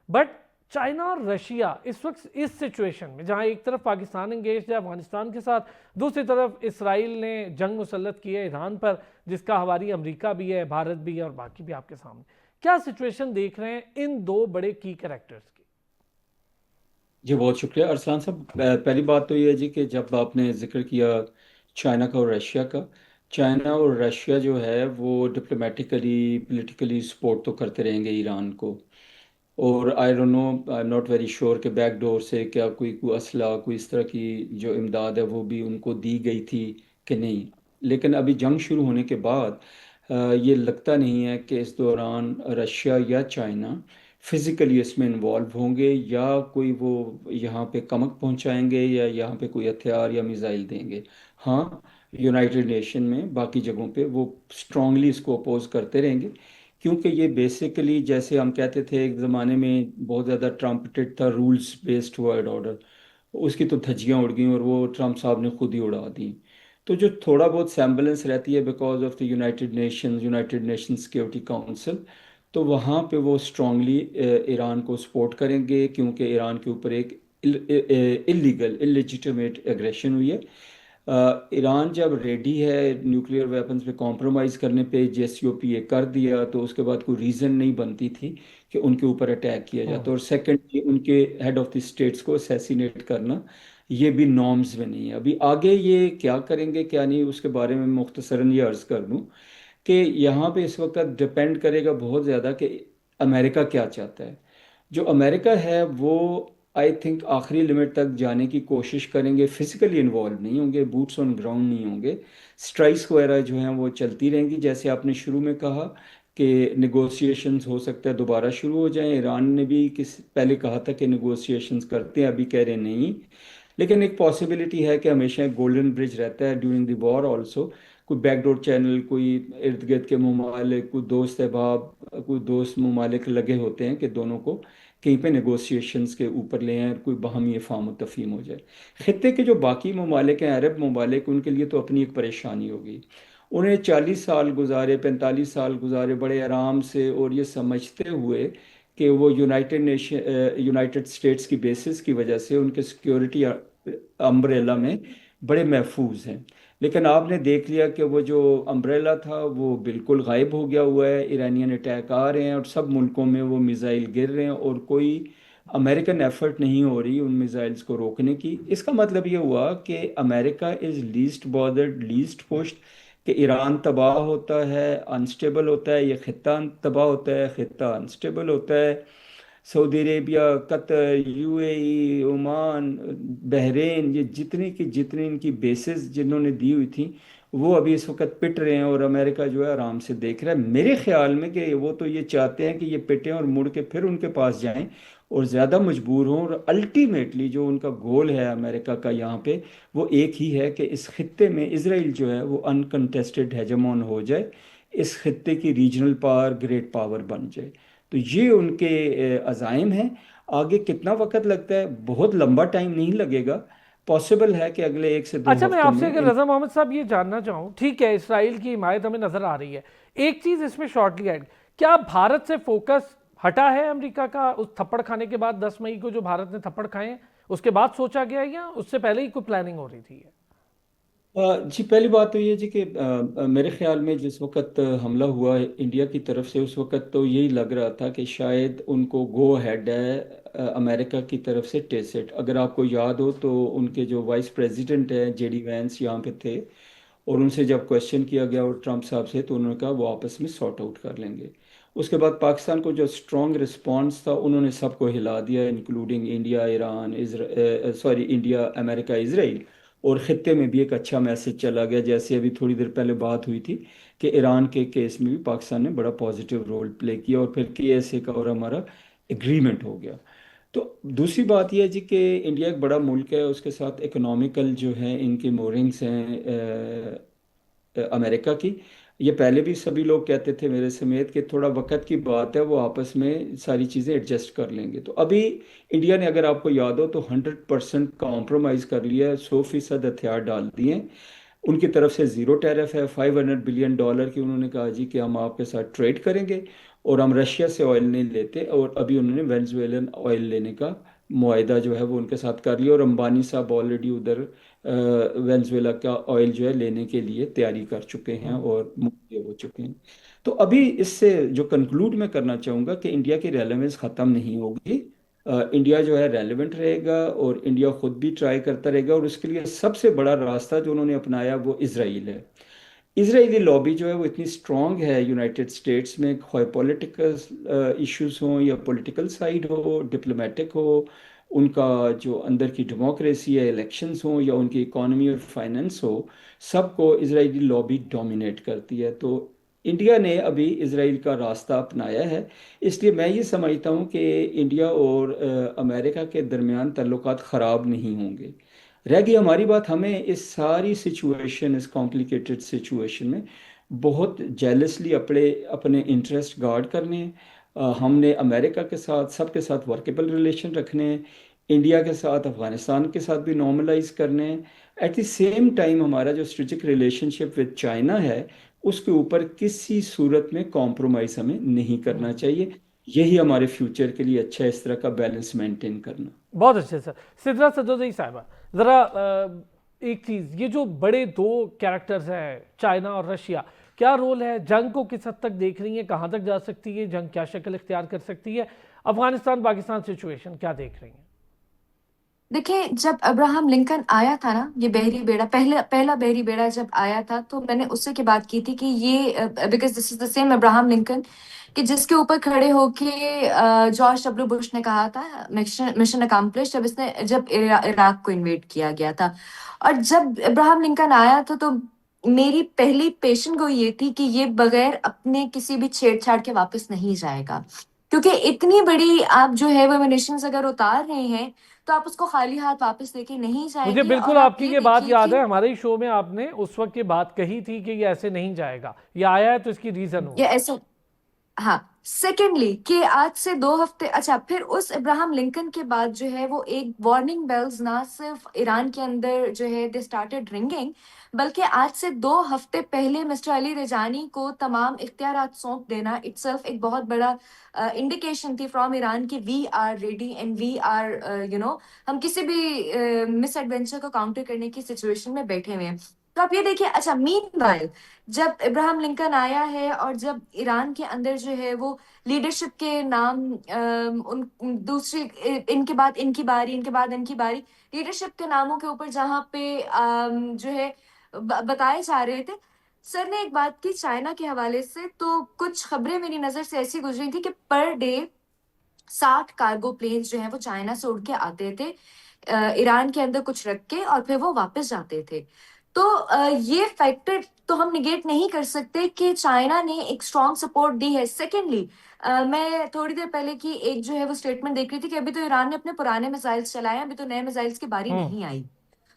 बट चाइना और रशिया इस वक्त इस सिचुएशन में, जहां एक तरफ पाकिस्तान एंगेज है अफगानिस्तान के साथ, दूसरी तरफ इसराइल ने जंग मुसल्लत की है ईरान पर, जिसका हवारी अमेरिका भी है, भारत भी है और बाकी भी आपके सामने, क्या सिचुएशन देख रहे हैं इन दो बड़े की कैरेक्टर्स की? जी बहुत शुक्रिया अरसलान साहब। पहली बात तो ये है जी कि जब आपने जिक्र किया चाइना का और रशिया का, चाइना और रशिया जो है वो डिप्लोमेटिकली पॉलिटिकली सपोर्ट तो करते रहेंगे ईरान को, और I don't know, I am not very sure कि बैकडोर से क्या कोई असला, कोई इस तरह की जो इमदाद है वो भी उनको दी गई थी कि नहीं। लेकिन अभी जंग शुरू होने के बाद ये लगता नहीं है कि इस दौरान रशिया या चाइना फिज़िकली इसमें इन्वॉल्व होंगे, या कोई वो यहाँ पे कमक पहुँचाएंगे या यहाँ पे कोई हथियार या मिसाइल देंगे। हाँ, यूनाइटेड नेशन में बाकी जगहों पे वो स्ट्रांगली इसको अपोज करते रहेंगे, क्योंकि ये बेसिकली जैसे हम कहते थे एक ज़माने में बहुत ज़्यादा ट्रम्पटेड था रूल्स बेस्ड वर्ल्ड ऑर्डर, उसकी तो धज्जियाँ उड़ गई और वो ट्रम्प साहब ने खुद ही उड़ा दी। तो जो थोड़ा बहुत सैम्बलेंस रहती है because of the United nation security council, तो वहाँ पे वो स्ट्रांगली ईरान को सपोर्ट करेंगे, क्योंकि ईरान के ऊपर एक इलीगल इलेजिटिमेट एग्रेशन हुई है। ईरान जब रेडी है न्यूक्लियर वेपन्स पे कॉम्प्रोमाइज़ करने पे, JCPOA कर दिया, तो उसके बाद कोई रीज़न नहीं बनती थी कि उनके ऊपर अटैक किया जाता। और सेकेंडली उनके हेड ऑफ द स्टेट्स को असैसिनेट करना, ये भी नॉर्म्स में नहीं है। अभी आगे ये क्या करेंगे क्या नहीं, उसके बारे में मुख्तसरन ये अर्ज़ कर दूँ कि यहाँ पे इस वक्त डिपेंड करेगा बहुत ज़्यादा कि अमेरिका क्या चाहता है। जो अमेरिका है वो आई थिंक आखिरी लिमिट तक जाने की कोशिश करेंगे, फिजिकली इन्वॉल्व नहीं होंगे, बूट्स ऑन ग्राउंड नहीं होंगे, स्ट्राइक्स वगैरह जो हैं वो चलती रहेंगी। जैसे आपने शुरू में कहा कि नेगोशिएशंस हो सकता है दोबारा शुरू हो जाएं, ईरान ने भी पहले कहा था कि नेगोशिएशंस करते हैं, अभी कह रहे नहीं। लेकिन एक पॉसिबिलिटी है कि हमेशा एक गोल्डन ब्रिज रहता है ड्यूरिंग द वॉर ऑल्सो, कोई बैकडोर चैनल, कोई इर्द गिर्द के ममालिक, कोई दोस्त अहबाब, कोई दोस्त ममालिक लगे होते हैं कि दोनों को कहीं पे नेगोशिएशंस के ऊपर ले आएं और कोई बाहमी फ़ाहम तफ़हीम हो जाए। खित्ते के जो बाकी ममालिक हैं, अरब ममालिक, उनके लिए तो अपनी एक परेशानी होगी। उन्हें 40 साल गुजारे, 45 साल गुजारे बड़े आराम से, और ये समझते हुए कि वो यूनाइटेड स्टेट्स की बेसिस की वजह से उनके सिक्योरिटी अम्ब्रेला में बड़े महफूज हैं। लेकिन आपने देख लिया कि वो जो अम्ब्रेला था वो बिल्कुल गायब हो गया हुआ है, ईरानियन अटैक आ रहे हैं और सब मुल्कों में वो मिसाइल गिर रहे हैं, और कोई अमेरिकन एफर्ट नहीं हो रही उन मिसाइल्स को रोकने की। इसका मतलब ये हुआ कि America is least bothered, least pushed, कि ईरान तबाह होता है, अनस्टेबल होता है, ये खित्ता तबाह होता है, खित्ता अनस्टेबल होता है। Saudi Arabia, Qatar, UAE, Oman, Bahrain, ये जितनी की जितनी इनकी बेसेस जिन्होंने दी हुई थी, वो अभी इस वक्त पिट रहे हैं, और अमेरिका जो है आराम से देख रहा है। मेरे ख्याल में कि वो तो ये चाहते हैं कि ये पिटें और मुड़ के फिर उनके पास जाएं और ज़्यादा मजबूर हों, और अल्टीमेटली जो उनका गोल है अमेरिका का यहाँ पे, वो एक ही है कि इस खित्ते में इसराइल जो है वो अनकंटेस्टेड हेजेमोन हो जाए, इस खित्ते की रीजनल पावर, ग्रेट पावर बन जाए। तो ये उनके अज़ाइम हैं। आगे कितना वक्त लगता है, बहुत लंबा टाइम नहीं लगेगा, पॉसिबल है कि अगले 1 से 2 अच्छा, मैं हफ्तों आपसे में अगर रजा मोहम्मद साहब ये जानना चाहूँ, ठीक है इसराइल की हिमायत हमें नजर आ रही है, एक चीज इसमें शॉर्टली ऐड, क्या भारत से फोकस हटा है अमेरिका का उस थप्पड़ खाने के बाद? 10 मई को जो भारत ने थप्पड़ खाए उसके बाद सोचा गया, या उससे पहले ही कोई प्लानिंग हो रही थी? जी, पहली बात तो ये जी कि मेरे ख्याल में जिस वक्त हमला हुआ है इंडिया की तरफ से, उस वक्त तो यही लग रहा था कि शायद उनको गो हेड है अमेरिका की तरफ से टेसिट। अगर आपको याद हो तो उनके जो वाइस प्रेसिडेंट हैं जेडी वैंस यहाँ पे थे, और उनसे जब क्वेश्चन किया गया और ट्रंप साहब से, तो उन्होंने कहा वो आपस में सॉर्ट आउट कर लेंगे। उसके बाद पाकिस्तान को जो स्ट्रॉन्ग रिस्पांस था, उन्होंने सबको हिला दिया, including India, Iran, India, America, Israel. और ख़त्े में भी एक अच्छा मैसेज चला गया, जैसे अभी थोड़ी देर पहले बात हुई थी कि ईरान के केस में भी पाकिस्तान ने बड़ा पॉजिटिव रोल प्ले किया, और फिर KSA का और हमारा एग्रीमेंट हो गया। तो दूसरी बात यह है जी कि इंडिया एक बड़ा मुल्क है, उसके साथ इकोनॉमिकल जो है इनकी मोरिंग्स हैं अमेरिका की। ये पहले भी सभी लोग कहते थे मेरे समेत कि थोड़ा वक्त की बात है, वो आपस में सारी चीज़ें एडजस्ट कर लेंगे। तो अभी इंडिया ने, अगर आपको याद हो, तो 100% कॉम्प्रोमाइज़ कर लिया है, 100% हथियार डाल दिए हैं। उनकी तरफ से ज़ीरो टैरिफ है, $500 बिलियन की उन्होंने कहा जी कि हम आपके साथ ट्रेड करेंगे, और हम रशिया से ऑयल नहीं लेते। और अभी उन्होंने वेनेजुएलन ऑयल लेने का मुआहदा जो है वो उनके साथ कर लिया, और अंबानी साहब ऑलरेडी उधर वेनेजुएला का ऑयल जो है लेने के लिए तैयारी कर चुके हैं और मुहैया हो चुके हैं। तो अभी इससे जो कंक्लूड मैं करना चाहूँगा कि इंडिया की रेलेवेंस ख़त्म नहीं होगी। इंडिया जो है रेलेवेंट रहेगा, और इंडिया खुद भी ट्राई करता रहेगा, और उसके लिए सबसे बड़ा रास्ता जो उन्होंने अपनाया वो इसराइल है। इसराइली लॉबी जो है वो इतनी स्ट्रांग है यूनाइटेड स्टेट्स में, खोए पॉलिटिकल इश्यूज हों या पॉलिटिकल साइड हो, डिप्लोमेटिक हो, उनका जो अंदर की डेमोक्रेसी है, इलेक्शंस हो, या उनकी इकोनॉमी और फाइनेंस हो, सबको इसराइली लॉबी डोमिनेट करती है। तो इंडिया ने अभी इसराइल का रास्ता अपनाया है। इसलिए मैं ये समझता हूँ कि इंडिया और अमेरिका के दरमियान ताल्लुकात ख़राब नहीं होंगे। रह गई हमारी बात, हमें इस सारी सिचुएशन, इस कॉम्प्लिकेटेड सिचुएशन में बहुत जेलसली अपने अपने इंटरेस्ट गार्ड करने हैं। हमने अमेरिका के साथ, सबके साथ वर्केबल रिलेशन रखने हैं, इंडिया के साथ, अफगानिस्तान के साथ भी नॉर्मलाइज करने हैं। एट द सेम टाइम हमारा जो स्ट्रेटेजिक रिलेशनशिप विद चाइना है, उसके ऊपर किसी सूरत में कॉम्प्रोमाइज़ हमें नहीं करना चाहिए। यही हमारे फ्यूचर के लिए अच्छा है, इस तरह का बैलेंस मेंटेन करना। बहुत अच्छे सर। सिद्रा सदोदई साहिबा, ज़रा एक चीज़, ये जो बड़े दो कैरेक्टर्स हैं चाइना और रशिया, क्या रोल है? जंग को किस हद तक देख रही हैं, कहाँ तक जा सकती है जंग, क्या शक्ल इख्तियार कर सकती है? अफगानिस्तान पाकिस्तान सिचुएशन क्या देख रही हैं? देखिए, जब अब्राहम लिंकन आया था ना, ये बहरी बेड़ा, पहला बहरी बेड़ा जब आया था, तो मैंने उससे की बात की थी कि ये because this is the same Abraham Lincoln कि जिसके ऊपर खड़े होके जॉर्ज डब्ल्यू बुश ने कहा था मिशन अकम्प्लिश, जब इराक को इन्वेड किया गया था। और जब अब्राहम लिंकन आया था, तो मेरी पहली पेशन गो ये थी कि ये बगैर अपने किसी भी छेड़छाड़ के वापस नहीं जाएगा, क्योंकि इतनी बड़ी आप जो है वो मिशंस अगर उतार रहे हैं, तो आप उसको खाली हाथ वापस लेके नहीं मुझे जाएंगे। बिल्कुल और आप आपकी ये ये बात देखिए याद कि है, हमारे ही शो में आपने उस वक्त ये बात कही थी कि ये ऐसे नहीं जाएगा, ये आया है तो इसकी रीजन ये होगी। ऐसा, हाँ। सेकेंडली कि आज से 2 हफ्ते, अच्छा, फिर उस इब्राहिम लिंकन के बाद जो है वो एक वार्निंग बेल्स ना सिर्फ ईरान के अंदर जो है दे स्टार्टेड रिंगिंग, बल्कि आज से 2 हफ्ते पहले मिस्टर अली रजानी को तमाम इख्तियारात सौंप देना इटसेल्फ एक बहुत बड़ा इंडिकेशन थी फ्रॉम ईरान की we are ready and we are हम किसी भी मिस एडवेंचर को काउंटर करने की सिचुएशन में बैठे हुए हैं। तो आप ये देखिए, अच्छा, मीनवाइल जब इब्राहिम लिंकन आया है और जब ईरान के अंदर जो है वो लीडरशिप के नाम उन दूसरी इनके बाद इनकी बारी, इनके बाद इनकी बारी, लीडरशिप के नामों के ऊपर जहाँ पे जो है बताए जा रहे थे, सर ने एक बात की चाइना के हवाले से, तो कुछ खबरें मेरी नजर से ऐसी गुजरी थी कि पर डे 60 कार्गो प्लेन्स जो है वो चाइना से उड़ के आते थे, ईरान के अंदर कुछ रख के, और फिर वो वापस जाते थे। तो ये फैक्टर तो हम निगेट नहीं कर सकते कि चाइना ने एक स्ट्रॉन्ग सपोर्ट दी है। सेकेंडली, मैं थोड़ी देर पहले की एक जो है वो स्टेटमेंट देख रही थी कि अभी तो ईरान ने अपने पुराने मिसाइल्स चलाए हैं, अभी तो नए मिसाइल्स की बारी नहीं आई।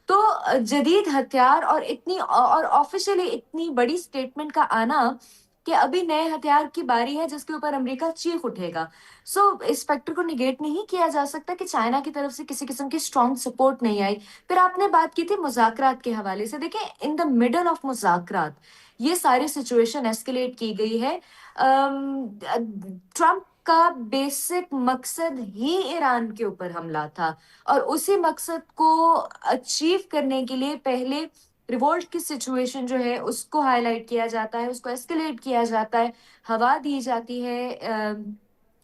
तो जदीद हथियार और इतनी और ऑफिशियली इतनी बड़ी स्टेटमेंट का आना कि अभी नए हथियार की बारी है जिसके ऊपर अमेरिका चीख उठेगा। सो इस फैक्टर को निगेट नहीं किया जा सकता कि चाइना की तरफ से किसी किस्म की स्ट्रॉन्ग सपोर्ट नहीं आई। फिर आपने बात की थी मुज़ाकरात के हवाले से, देखिए इन द मिडल ऑफ मुज़ाकरात ये सारी सिचुएशन एस्केलेट की गई है। ट्रम्प का बेसिक मकसद ही ईरान के ऊपर हमला था, और उसी मकसद को अचीव करने के लिए पहले रिवोल्ट की सिचुएशन जो है उसको हाईलाइट किया जाता है, उसको एस्केलेट किया जाता है, हवा दी जाती है।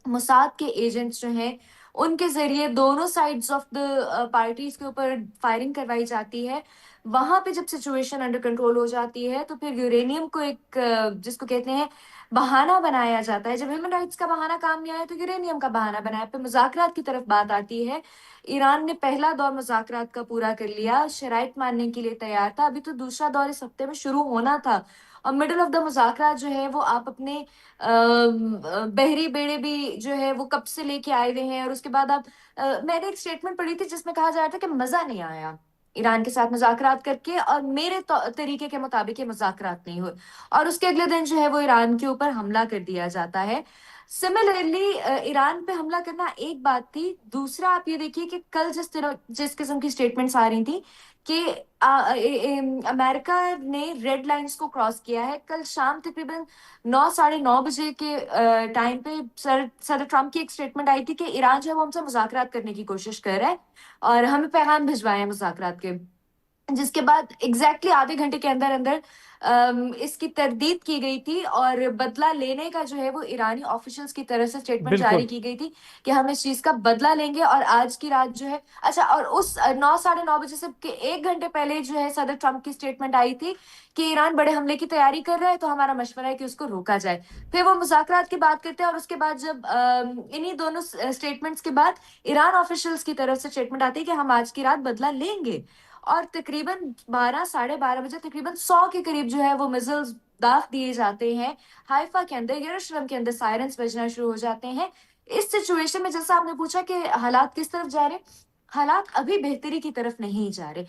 मोसाद के एजेंट्स जो हैं उनके जरिए दोनों साइड्स ऑफ द पार्टीज के ऊपर फायरिंग करवाई जाती है। वहां पे जब सिचुएशन अंडर कंट्रोल हो जाती है तो फिर यूरेनियम को एक जिसको कहते हैं बहाना बनाया जाता है। जब ह्यूमन राइट्स का बहाना काम नहीं आया तो यूरेनियम का बहाना बनाया। फिर मुज़ाकरात की तरफ बात आती है। ईरान ने पहला दौर मुज़ाकरात का पूरा कर लिया, शराइत मानने के लिए तैयार था, अभी तो दूसरा दौर इस हफ्ते में शुरू होना था। और मिडल ऑफ द मुज़ाकरात जो है वो आप अपने बहरी बेड़े भी जो है वो कब से लेके आए हुए हैं, और उसके बाद आप मैंने एक स्टेटमेंट पढ़ी थी जिसमें कहा जा रहा था कि मजा नहीं आया ईरान के साथ मुज़ाकरात करके, और मेरे तरीके के मुताबिक ये मुज़ाकरात नहीं हुए, और उसके अगले दिन जो है वो ईरान के ऊपर हमला कर दिया जाता है। सिमिलरली ईरान पे हमला करना एक बात थी, दूसरा आप ये देखिए कि कल जिस किस्म की स्टेटमेंट्स आ रही थी कि अमेरिका ने रेड लाइंस को क्रॉस किया है। कल शाम तकरीबन 9 साढ़े 9 बजे के टाइम पे सदर ट्रम्प की एक स्टेटमेंट आई थी कि ईरान जो है वो हमसे मुज़ाकरात करने की कोशिश कर रहा है और हमें पैगाम भिजवाए हैं मुज़ाकरात के, जिसके बाद एग्जैक्टली आधे घंटे के अंदर अंदर इसकी तरदीद की गई थी और बदला लेने का जो है वो ईरानी ऑफिशियल्स की तरफ से स्टेटमेंट जारी बिल्कुल। की गई थी कि हम इस चीज का बदला लेंगे। और आज की रात जो है, अच्छा, और उस 9 साढ़े 9 बजे से के 1 घंटे पहले जो है सदर ट्रम्प की स्टेटमेंट आई थी कि ईरान बड़े हमले की तैयारी कर रहा है तो हमारा मशवरा है कि उसको रोका जाए। फिर वो मुज़ाकरात की बात करते हैं और उसके बाद जब इन्हीं दोनों स्टेटमेंट्स के बाद ईरान ऑफिशियल्स की तरफ से स्टेटमेंट आती है कि हम आज की रात बदला लेंगे, और तकरीबन 12 साढ़े 12 बजे तकरीबन 100 के करीब जो है वो मिसाइल्स दाग दिए जाते हैं हाइफा के अंदर, यरूशलेम के अंदर सायरन्स बजना शुरू हो जाते हैं। इस सिचुएशन में जैसा आपने पूछा कि हालात किस तरफ जा रहे, हालात अभी बेहतरी की तरफ नहीं जा रहे।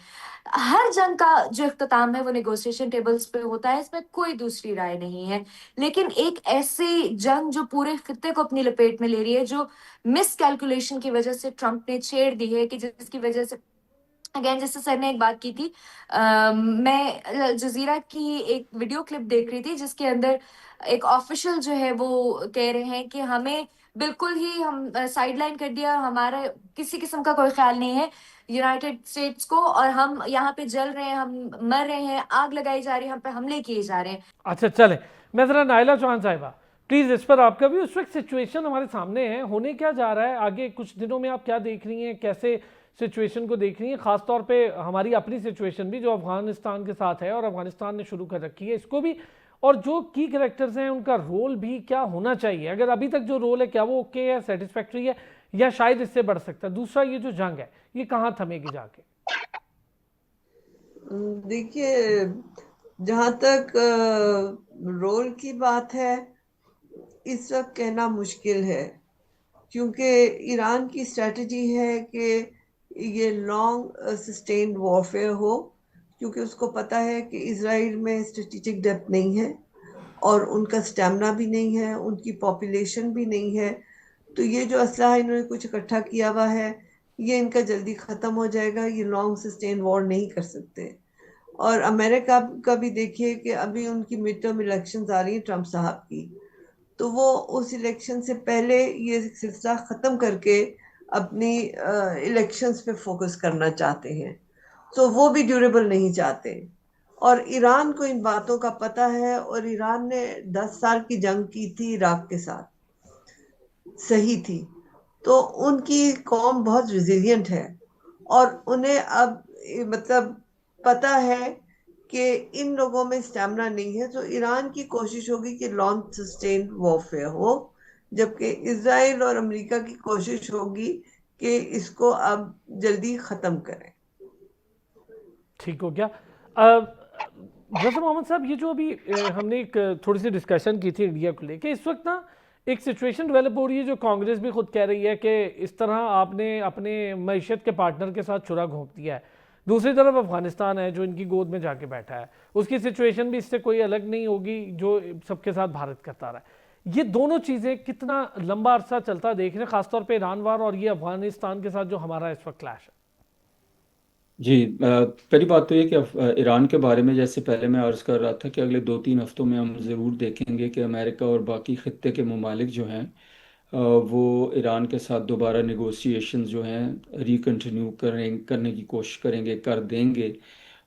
हर जंग का जो इख्तिताम है वो नेगोशिएशन टेबल्स पे होता है, इसमें कोई दूसरी राय नहीं है, लेकिन एक ऐसी जंग जो पूरे खित्ते को अपनी लपेट में ले रही है, जो मिस कैलकुलेशन की वजह से ट्रम्प ने छेड़ दी है, कि जिसकी वजह से अगेन जैसे सर ने एक बात की थी, मैं जजीरा की एक वीडियो क्लिप देख रही थी जिसके अंदर एक ऑफिशियल जो है वो कह रहे हैं कि हमें बिल्कुल ही हम साइडलाइन कर दिया, हमारा किसी किस्म का कोई ख्याल नहीं है यूनाइटेड स्टेट्स को, और हम यहाँ पे जल रहे हैं, हम मर रहे हैं, आग लगाई जा रही है, हम पे हमले किए जा रहे हैं। अच्छा चले, मैं ज़रा नाइला चौहान साहिबा प्लीज़ इस पर आपका भी, उस वक्त सिचुएशन हमारे सामने है, होने क्या जा रहा है आगे कुछ दिनों में, आप क्या देख रही हैं, कैसे सिचुएशन को देख रही हैं, ख़ास तौर पे हमारी अपनी सिचुएशन भी जो अफगानिस्तान के साथ है और अफगानिस्तान ने शुरू कर रखी है इसको भी, और जो की कैरेक्टर्स हैं उनका रोल भी क्या होना चाहिए, अगर अभी तक जो रोल है क्या वो ओके है, सेटिस्फैक्ट्री है, या शायद इससे बढ़ सकता है। दूसरा, ये जो जंग है ये कहाँ थमेगी जाके? देखिए, जहाँ तक रोल की बात है इस वक्त कहना मुश्किल है, क्योंकि ईरान की स्ट्रेटजी है कि ये लॉन्ग सस्टेन्ड वॉरफेयर हो, क्योंकि उसको पता है कि इजराइल में स्ट्रेटेजिक डेप्थ नहीं है और उनका स्टैमिना भी नहीं है, उनकी पॉपुलेशन भी नहीं है, तो ये जो असला इन्होंने कुछ इकट्ठा किया हुआ है ये इनका जल्दी ख़त्म हो जाएगा, ये लॉन्ग सस्टेन वॉर नहीं कर सकते। और अमेरिका का भी देखिए कि अभी उनकी मिड टर्म इलेक्शंस आ रही हैं ट्रम्प साहब की, तो वो उस इलेक्शन से पहले ये सिलसिला ख़त्म करके अपनी इलेक्शंस पे फोकस करना चाहते हैं, तो वो भी ड्यूरेबल नहीं चाहते। और ईरान को इन बातों का पता है, और ईरान ने 10 साल की जंग की थी इराक के साथ, सही थी, तो उनकी कौम बहुत रिजिलियंट है और उन्हें अब मतलब पता है कि इन लोगों में स्टैमिना नहीं है, तो ईरान की कोशिश होगी कि लॉन्ग सस्टेन वॉरफेयर हो, जबकि इजराइल और अमेरिका की कोशिश होगी कि इसको अब जल्दी ख़त्म करें। ठीक हो गया। रज़ा मोहम्मद साहब, ये जो अभी हमने एक थोड़ी सी डिस्कशन की थी इंडिया को लेके, इस वक्त ना एक सिचुएशन डेवलप हो रही है जो कांग्रेस भी खुद कह रही है कि इस तरह आपने अपने मईशत के पार्टनर के साथ छुरा घोंप दिया है। दूसरी तरफ अफगानिस्तान है जो इनकी गोद में जाके बैठा है, उसकी सिचुएशन भी इससे कोई अलग नहीं होगी जो सबके साथ भारत करता रहा है। ये दोनों चीज़ें कितना लंबा अरसा चलता देख रहे हैं, खासतौर पे ईरान वार और ये अफगानिस्तान के साथ जो हमारा इस वक्त क्लैश है। जी, पहली बात तो ये कि ईरान के बारे में जैसे पहले मैं अर्ज़ कर रहा था कि अगले 2-3 हफ्तों में हम ज़रूर देखेंगे कि अमेरिका और बाकी खित्ते के ममालिक जो हैं वो ईरान के साथ दोबारा नेगोशिएशंस जो हैं रिकंटिन्यू करने की कोशिश करेंगे, कर देंगे।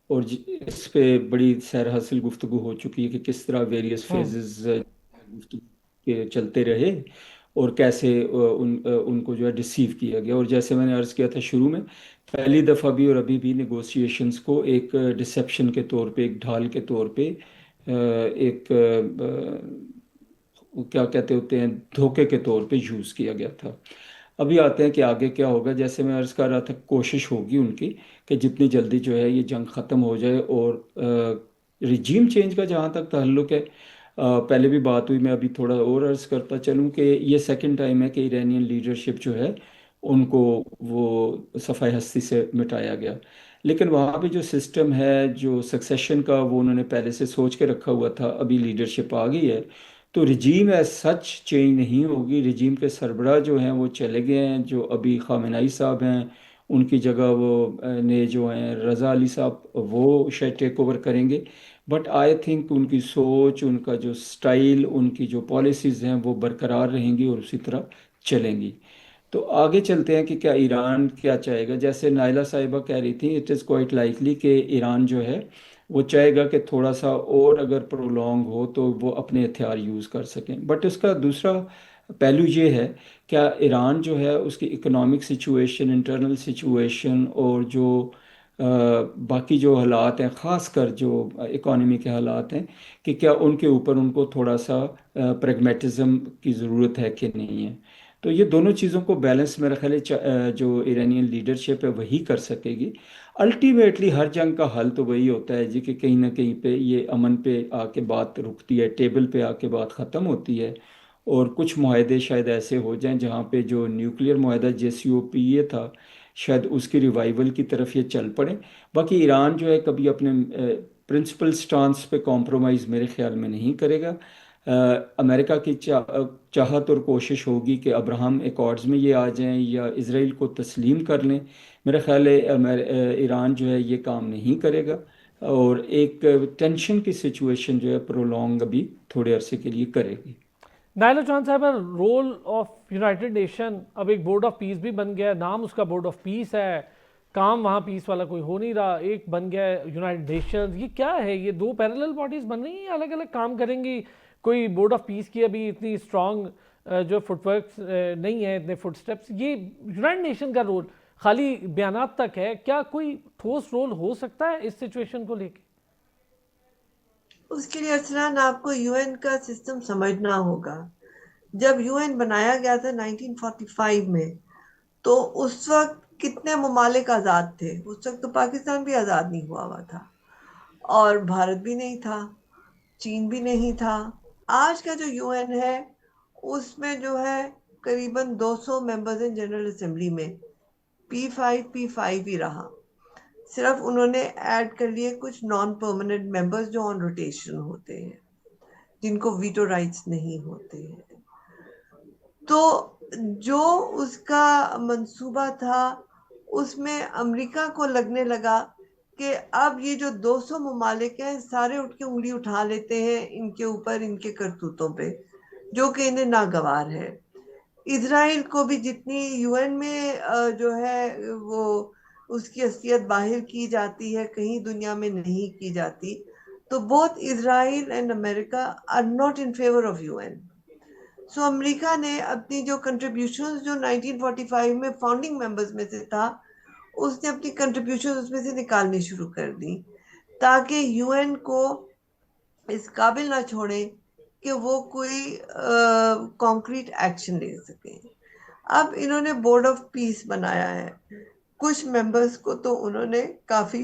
और इस पे बड़ी सैर हासिल गुफ्तगू हो चुकी है कि किस तरह वेरियस फेजेस गुफ्तगू के चलते रहे और कैसे उनको जो है डिसीव किया गया। और जैसे मैंने अर्ज़ किया था शुरू में, पहली दफ़ा भी और अभी भी नेगोशिएशंस को एक डिसेप्शन के तौर पे, एक ढाल के तौर पे, एक वो क्या कहते होते हैं, धोखे के तौर पे यूज़ किया गया था। अभी आते हैं कि आगे क्या होगा। जैसे मैं अर्ज़ कर रहा था, कोशिश होगी उनकी कि जितनी जल्दी जो है ये जंग ख़त्म हो जाए। और रिजीम चेंज का जहाँ तक ताल्लुक है, पहले भी बात हुई, मैं अभी थोड़ा और अर्ज़ करता चलूँ कि ये सेकंड टाइम है कि इरानियन लीडरशिप जो है उनको वो सफ़ाई हस्ती से मिटाया गया। लेकिन वहाँ भी जो सिस्टम है, जो सक्सेशन का वो उन्होंने पहले से सोच के रखा हुआ था, अभी लीडरशिप आ गई है तो रिजीम एज सच चेंज नहीं होगी। रिजीम के सरबराह जो हैं वो चले गए हैं, जो अभी खामेनेई साहब हैं उनकी जगह वो ने जो हैं रज़ा अली साहब वो शायद टेक ओवर करेंगे। बट आई थिंक उनकी सोच, उनका जो स्टाइल, उनकी जो पॉलिसीज़ हैं वो बरकरार रहेंगी और उसी तरह चलेंगी। तो आगे चलते हैं कि क्या ईरान क्या चाहेगा। जैसे नाइला साहिबा कह रही थी, इट इज़ क्वाइट लाइकली कि ईरान जो है वो चाहेगा कि थोड़ा सा और अगर प्रोलॉन्ग हो तो वो अपने हथियार यूज़ कर सकें। बट उसका दूसरा पहलू ये है, क्या ईरान जो है उसकी इकोनॉमिक सिचुएशन, इंटरनल सिचुएशन और जो बाकी जो हालात हैं, ख़ास कर जो इकोनॉमी के हालात हैं, कि क्या उनके ऊपर उनको थोड़ा सा प्रैग्मेटिज्म की ज़रूरत है कि नहीं है। तो ये दोनों चीज़ों को बैलेंस मेरा ख्याल है जो ईरानियन लीडरशिप है वही कर सकेगी। अल्टीमेटली हर जंग का हल तो वही होता है जी कि कहीं ना कहीं पे ये अमन पे आके बात रुकती है, टेबल पे आके बात ख़त्म होती है। और कुछ माहदे शायद ऐसे हो जाएं जहाँ पे जो न्यूक्लियर माहदा JCPOA था शायद उसकी रिवाइवल की तरफ ये चल पड़े। बाकी ईरान जो है कभी अपने प्रिंसिपल स्टांस पे कॉम्प्रोमाइज़ मेरे ख्याल में नहीं करेगा। अमेरिका की चाहत और कोशिश होगी कि अब्राहम एकॉर्ड्स में ये आ जाएं या इसराइल को तस्लीम कर लें। मेरा ख्याल है ईरान जो है ये काम नहीं करेगा और एक टेंशन की सिचुएशन जो है प्रोलॉन्ग अभी थोड़े अरसे के लिए करेगी। नाइला चौहान साहब, रोल ऑफ यूनाइटेड नेशन अब एक बोर्ड ऑफ पीस भी बन गया है, नाम उसका बोर्ड ऑफ पीस है, काम वहाँ पीस वाला कोई हो नहीं रहा, एक बन गया है यूनाइटेड नेशंस। ये क्या है? ये दो पैरेलल बॉडीज बन रही हैं, अलग अलग काम करेंगी? कोई बोर्ड ऑफ पीस की अभी इतनी स्ट्रॉन्ग जो फुटवर्क नहीं है, इतने फुटस्टेप्स। ये यूनाइटेड नेशन का रोल खाली बयानात तक है, क्या कोई ठोस रोल हो सकता है इस सिचुएशन को लेकर? उसके लिए अरसलान आपको यूएन का सिस्टम समझना होगा। जब यूएन बनाया गया था 1945 में, तो उस वक्त कितने ममालिक आज़ाद थे? उस वक्त तो पाकिस्तान भी आज़ाद नहीं हुआ था और भारत भी नहीं था, चीन भी नहीं था। आज का जो यूएन है उसमें जो है करीबन 200 मेंबर्स हैं जनरल असेंबली में। P5 ही रहा, सिर्फ उन्होंने ऐड कर लिए कुछ नॉन परमानेंट मेंबर्स जो ऑन रोटेशन होते हैं, जिनको वीटो राइट्स नहीं होते हैं। तो जो उसका मंसूबा था उसमें अमेरिका को लगने लगा कि अब ये जो 200 ममालिक हैं सारे उठ के उंगली उठा लेते हैं इनके ऊपर, इनके करतूतों पे, जो कि इन्हें नागवार है। इजराइल को भी जितनी यूएन में जो है वो उसकी हैसियत बाहर की जाती है, कहीं दुनिया में नहीं की जाती। तो both Israel and America are not in favour of UN. So America ने अपनी जो कंट्रीब्यूशंस जो 1945 में फाउंडिंग मेंबर्स में से था, उसने अपनी कंट्रीब्यूशन उसमें से निकालनी शुरू कर दी ताकि यूएन को इस काबिल ना छोड़े कि वो कोई कॉन्क्रीट एक्शन ले सके। अब इन्होंने बोर्ड ऑफ पीस बनाया है। कुछ मेंबर्स को तो उन्होंने काफ़ी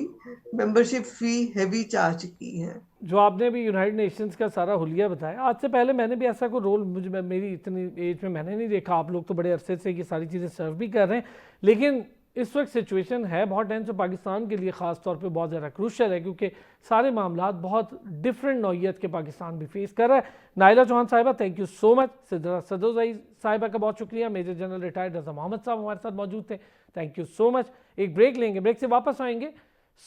मेंबरशिप फी हैवी चार्ज की है। जो आपने अभी यूनाइटेड नेशंस का सारा हुलिया बताया, आज से पहले मैंने भी ऐसा कोई रोल, मेरी इतनी एज में मैंने नहीं देखा। आप लोग तो बड़े अरसे से ये सारी चीज़ें सर्व भी कर रहे हैं, लेकिन इस वक्त सिचुएशन है बहुत टेंस, पाकिस्तान के लिए ख़ास तौर पे बहुत ज़्यादा क्रूशल है, क्योंकि सारे मामलात बहुत डिफरेंट नौइयत के पाकिस्तान भी फेस कर रहा है। नाइला चौहान साहिबा, thank you so much. Sidra Sadozai साहिबा का बहुत शुक्रिया। Major general retired Raza Mohammad साहब हमारे साथ मौजूद थे, थैंक यू सो मच। एक ब्रेक लेंगे, ब्रेक से वापस आएंगे।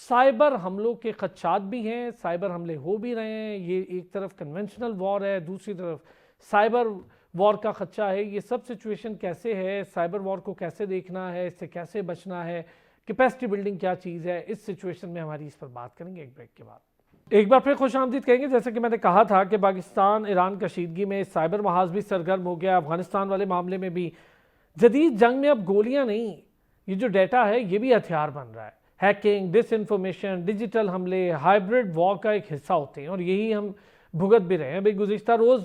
साइबर हमलों के खदशात भी हैं, साइबर हमले हो भी रहे हैं। ये एक तरफ कन्वेंशनल वॉर है, दूसरी तरफ साइबर वॉर का खदशा है। ये सब सिचुएशन कैसे है, साइबर वॉर को कैसे देखना है, इससे कैसे बचना है, कैपेसिटी बिल्डिंग क्या चीज़ है, इस सिचुएशन में हमारी इस पर बात करेंगे एक ब्रेक के बाद। एक बार फिर खुश आमदीद कहेंगे। जैसे कि मैंने कहा था कि पाकिस्तान ईरान कशीदगी में साइबर महाज भी सरगर्म हो गया। अफगानिस्तान वाले मामले में भी जदीद जंग में अब गोलियां नहीं, ये जो डेटा है ये भी हथियार बन रहा है। हैकिंग, डिसइंफॉर्मेशन, डिजिटल हमले हाइब्रिड वॉर का एक हिस्सा होते हैं, और यही हम भुगत भी रहे हैं। भाई गुज़िश्ता रोज़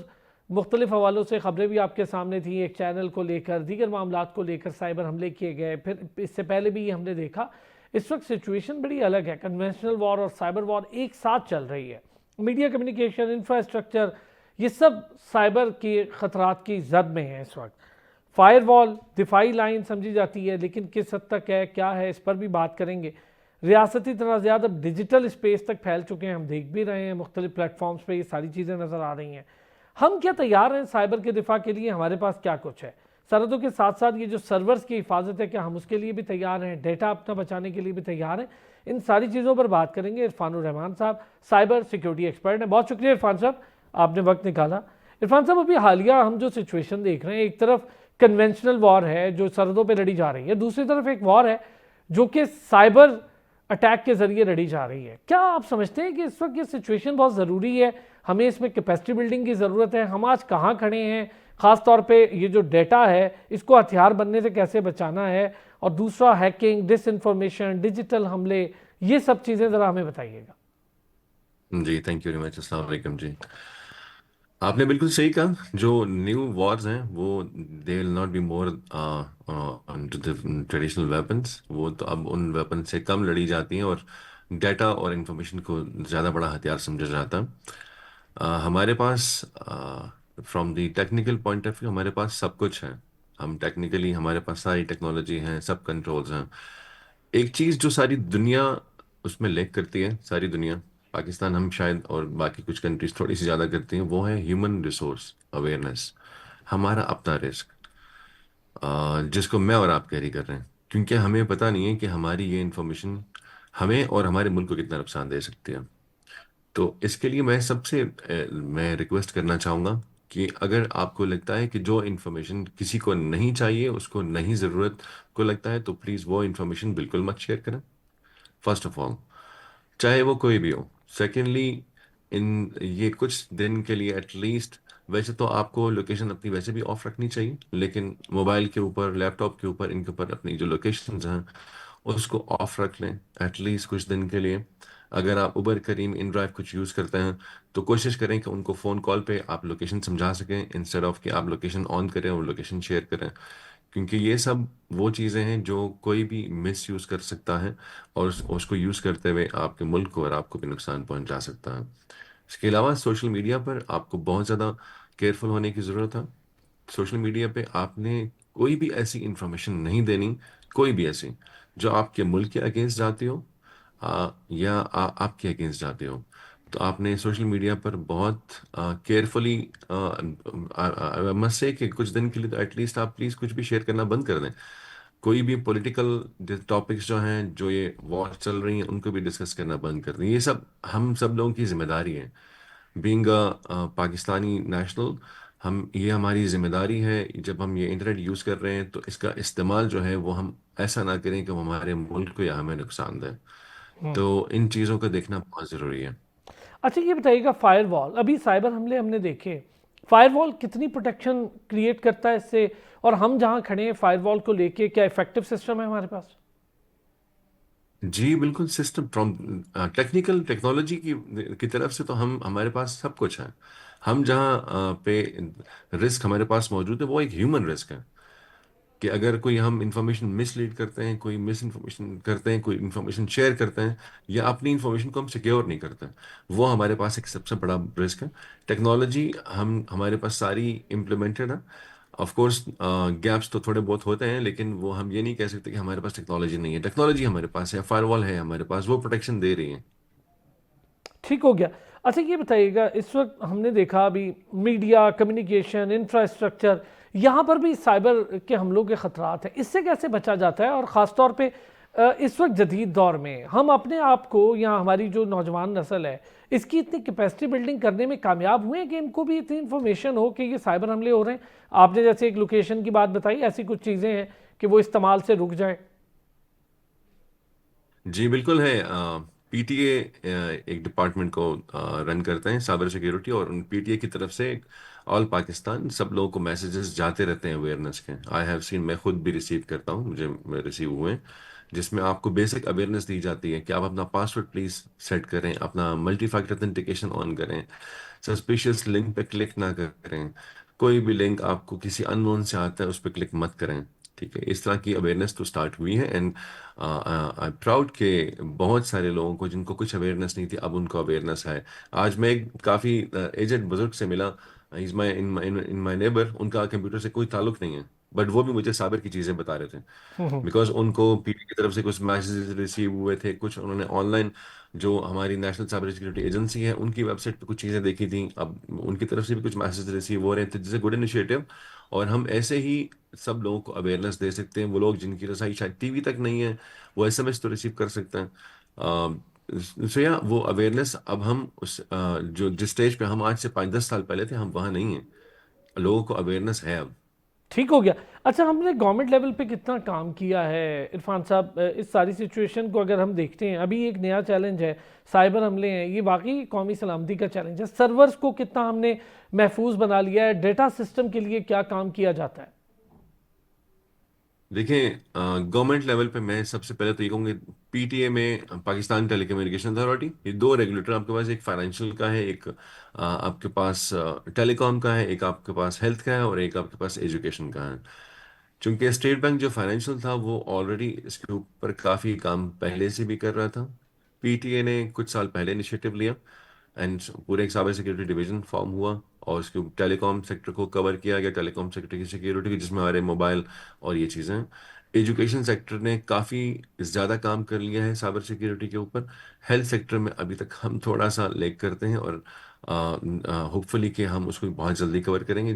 मुख्तलिफ हवालों से खबरें भी आपके सामने थी, एक चैनल को लेकर, दीगर मामलात को लेकर साइबर हमले किए गए, फिर इससे पहले भी हमने देखा। इस वक्त सिचुएशन बड़ी अलग है, कन्वेंशनल वॉर और साइबर वॉर एक साथ चल रही है। मीडिया कम्युनिकेशन, इंफ्रास्ट्रक्चर, ये सब साइबर के ख़तरात की जद में है इस वक्त। फायरवॉल दिफाई लाइन समझी जाती है, लेकिन किस हद तक है, क्या है, इस पर भी बात करेंगे। रियासती तनाज़ात अब डिजिटल स्पेस तक फैल चुके हैं, हम देख भी रहे हैं मुख्तलिफ प्लेटफॉर्म्स पे ये सारी चीज़ें नज़र आ रही हैं। हम क्या तैयार हैं साइबर के दिफा के लिए, हमारे पास क्या कुछ है। सरहदों के साथ साथ ये जो सर्वर्स की हिफाजत है, क्या हम उसके लिए भी तैयार हैं, डेटा अपना बचाने के लिए भी तैयार हैं। इन सारी चीज़ों पर बात करेंगे। इरफानुर रहमान साहब साइबर सिक्योरिटी एक्सपर्ट हैं। बहुत शुक्रिया इरफान साहब, आपने वक्त निकाला। इरफान साहब, अभी हालिया हम जो सिचुएशन देख रहे हैं, एक तरफ कन्वेंशनल वॉर है जो सरहदों पर लड़ी जा रही है, दूसरी तरफ एक वॉर है जो कि साइबर अटैक के ज़रिए लड़ी जा रही है। क्या आप समझते हैं कि इस वक्त ये सिचुएशन बहुत ज़रूरी है, हमें इसमें कैपेसिटी बिल्डिंग की ज़रूरत है? हम आज कहाँ खड़े हैं, ख़ास तौर पे ये जो डेटा है इसको हथियार बनने से कैसे बचाना है, और दूसरा हैकिंग, डिसइंफॉर्मेशन, डिजिटल हमले, ये सब चीज़ें ज़रा हमें बताइएगा। जी, थैंक यू वेरी मच। अस्सलाम वालेकुम जी। आपने बिल्कुल सही कहा, जो न्यू वॉर्स हैं वो they will not be more on to the traditional weapons. वो तो अब उन वेपन से कम लड़ी जाती हैं और डाटा और इंफॉर्मेशन को ज़्यादा बड़ा हथियार समझा जाता है। हमारे पास from the technical point of view हमारे पास सब कुछ है। हम टेक्निकली, हमारे पास सारी टेक्नोलॉजी है, सब कंट्रोल्स हैं। एक चीज़ जो सारी दुनिया उसमें लैग करती है, सारी दुनिया, पाकिस्तान हम शायद और बाकी कुछ कंट्रीज थोड़ी सी ज़्यादा करती हैं, वो है ह्यूमन रिसोर्स अवेयरनेस। हमारा अपना रिस्क जिसको मैं और आप कैरी कर रहे हैं, क्योंकि हमें पता नहीं है कि हमारी ये इंफॉर्मेशन हमें और हमारे मुल्क को कितना नुकसान दे सकती है। तो इसके लिए मैं रिक्वेस्ट करना चाहूँगा कि अगर आपको लगता है कि जो इन्फॉर्मेशन किसी को नहीं चाहिए, उसको नहीं ज़रूरत को लगता है, तो प्लीज़ वो इन्फॉर्मेशन बिल्कुल मत शेयर करें, फर्स्ट ऑफ ऑल, चाहे वो कोई भी हो। सेकेंडली, इन ये कुछ दिन के लिए एटलीस्ट, वैसे तो आपको लोकेशन अपनी वैसे भी ऑफ रखनी चाहिए, लेकिन मोबाइल के ऊपर, लैपटॉप के ऊपर, इनके ऊपर अपनी जो लोकेशंस हैं उसको ऑफ रख लें एटलीस्ट कुछ दिन के लिए। अगर आप उबर, करीम, इन ड्राइव कुछ यूज़ करते हैं तो कोशिश करें कि उनको फ़ोन कॉल पे आप लोकेशन समझा सकें, इंस्टेड ऑफ कि आप लोकेशन ऑन करें और लोकेशन शेयर करें, क्योंकि ये सब वो चीज़ें हैं जो कोई भी मिस यूज़ कर सकता है और उसको यूज़ करते हुए आपके मुल्क को और आपको भी नुकसान पहुंचा सकता है। इसके अलावा सोशल मीडिया पर आपको बहुत ज़्यादा केयरफुल होने की ज़रूरत है। सोशल मीडिया पे आपने कोई भी ऐसी इंफॉर्मेशन नहीं देनी, कोई भी ऐसी जो आपके मुल्क के अगेंस्ट जाती हो या आपके अगेंस्ट जाती हो। तो आपने सोशल मीडिया पर बहुत केयरफुली, मस्ट से कि कुछ दिन के लिए तो एटलीस्ट आप प्लीज़ कुछ भी शेयर करना बंद कर दें। कोई भी पॉलिटिकल टॉपिक्स जो हैं, जो ये वॉर चल रही हैं, उनको भी डिस्कस करना बंद कर दें। ये सब हम सब लोगों की जिम्मेदारी है। बीइंग पाकिस्तानी नेशनल, हम ये हमारी जिम्मेदारी है, जब हम ये इंटरनेट यूज़ कर रहे हैं तो इसका इस्तेमाल जो है वो हम ऐसा ना करें कि वो हमारे मुल्क को या हमें नुकसान दे। तो इन चीज़ों को देखना बहुत ज़रूरी है। अच्छा, ये बताइएगा, फायरवॉल, अभी साइबर हमले हमने देखे, फायरवॉल कितनी प्रोटेक्शन क्रिएट करता है इससे, और हम जहां खड़े हैं फायरवॉल को लेके क्या इफेक्टिव सिस्टम है हमारे पास? जी बिल्कुल, सिस्टम फ्रॉम टेक्निकल टेक्नोलॉजी की तरफ से तो हमारे पास सब कुछ है। हम जहाँ पे रिस्क हमारे पास मौजूद है वो एक ह्यूमन रिस्क है, कि अगर कोई हम इंफॉर्मेशन मिसलीड करते हैं, कोई मिस इन्फॉर्मेशन करते हैं, कोई इन्फॉर्मेशन शेयर करते हैं या अपनी इन्फॉर्मेशन को हम सिक्योर नहीं करते हैं, वो हमारे पास एक सबसे बड़ा रिस्क है। टेक्नोलॉजी हमारे पास सारी इम्प्लीमेंटेड है। ऑफ कोर्स गैप्स तो थोड़े बहुत होते हैं, लेकिन वो हम ये नहीं कह सकते कि हमारे पास टेक्नोलॉजी नहीं है। टेक्नोलॉजी हमारे पास है, फायरवॉल है हमारे पास, वो प्रोटेक्शन दे रही है। ठीक हो गया। अच्छा ये बताइएगा, इस वक्त हमने देखा अभी मीडिया, कम्युनिकेशन, इंफ्रास्ट्रक्चर, यहाँ पर भी साइबर के हमलों के ख़तरात हैं, इससे कैसे बचा जाता है? और ख़ास तौर पे इस वक्त जदीद दौर में हम अपने आप को या हमारी जो नौजवान नस्ल है इसकी इतनी कैपेसिटी बिल्डिंग करने में कामयाब हुए हैं कि इनको भी इतनी इन्फॉर्मेशन हो कि ये साइबर हमले हो रहे हैं? आपने जैसे एक लोकेशन की बात बताई, ऐसी कुछ चीज़ें हैं कि वो इस्तेमाल से रुक जाए? जी बिल्कुल है। पीटीए एक डिपार्टमेंट को रन करते हैं, साइबर सिक्योरिटी, और उन पीटीए की तरफ से ऑल पाकिस्तान सब लोगों को मैसेजेस जाते रहते हैं अवेयरनेस के। आई हैव सीन, मैं खुद भी रिसीव करता हूँ, मुझे रिसीव हुए हैं, जिसमें आपको बेसिक अवेयरनेस दी जाती है कि आप अपना पासवर्ड प्लीज सेट करें, अपना मल्टी फैक्टर ऑथेंटिकेशन ऑन करें, सस्पिशियस लिंक पे क्लिक ना करें, कोई भी लिंक आपको किसी अननोन से आता है उस पर क्लिक मत करें। ठीक है, इस तरह की अवेयरनेस तो स्टार्ट हुई है, एंड आई प्राउड के बहुत सारे लोगों को जिनको कुछ अवेयरनेस नहीं थी अब उनको अवेयरनेस है। आज मैं एक काफ़ी एजेड बुजुर्ग से मिला, is my in my neighbour, उनका कंप्यूटर से कोई ताल्लुक नहीं है, बट वो भी मुझे साइबर की चीज़ें बता रहे थे, बिकॉज उनको पीटी की तरफ से कुछ मैसेजेस रिसीव हुए थे, कुछ उन्होंने ऑनलाइन जो हमारी नेशनल साइबर सिक्योरिटी एजेंसी है उनकी वेबसाइट पे कुछ चीज़ें देखी थी, अब उनकी तरफ से भी कुछ मैसेज रिसीव हो रहे थे, जिससे गुड इनिशिएटिव। और हम ऐसे ही सब लोगों को अवेयरनेस दे सकते हैं। वो लोग जिनकी रसाई शायद टीवी तक नहीं है, वो एसएमएस तो रिसीव कर सकते हैं। सो या वो अवेयरनेस अब हम उस जो जिस स्टेज पे हम आज से 5-10 साल पहले थे, हम वहाँ नहीं हैं। लोगों को अवेयरनेस है अब। ठीक हो गया। अच्छा, हमने गवर्नमेंट लेवल पे कितना काम किया है इरफान साहब? इस सारी सिचुएशन को अगर हम देखते हैं, अभी एक नया चैलेंज है, साइबर हमले हैं, ये वाकई कौमी सलामती का चैलेंज है। सर्वर्स को कितना हमने महफूज बना लिया है? डेटा सिस्टम के लिए क्या काम किया जाता है? देखिए, गवर्नमेंट लेवल पे मैं सबसे पहले तो ये कहूँगी, पीटीए में पाकिस्तान टेलीकम्युनिकेशन अथॉरिटी, ये दो रेगुलेटर आपके पास, एक फाइनेंशियल का है, एक आपके पास टेलीकॉम का है, एक आपके पास हेल्थ का है, और एक आपके पास एजुकेशन का है। चूंकि स्टेट बैंक जो फाइनेंशियल था वो ऑलरेडी इसके ऊपर काफ़ी काम पहले से भी कर रहा था, पीटीए ने कुछ साल पहले इनिशिएटिव लिया, एंड पूरे एक साइबर सिक्योरिटी डिवीजन फॉर्म हुआ, और उसके टेलीकॉम सेक्टर को कवर किया गया, टेलीकॉम सेक्टर की सिक्योरिटी, जिसमें हमारे मोबाइल और ये चीज़ें। एजुकेशन सेक्टर ने काफ़ी ज़्यादा काम कर लिया है साइबर सिक्योरिटी के ऊपर। हेल्थ सेक्टर में अभी तक हम थोड़ा सा लेग करते हैं, और होपफुली कि हम उसको बहुत जल्दी कवर करेंगे।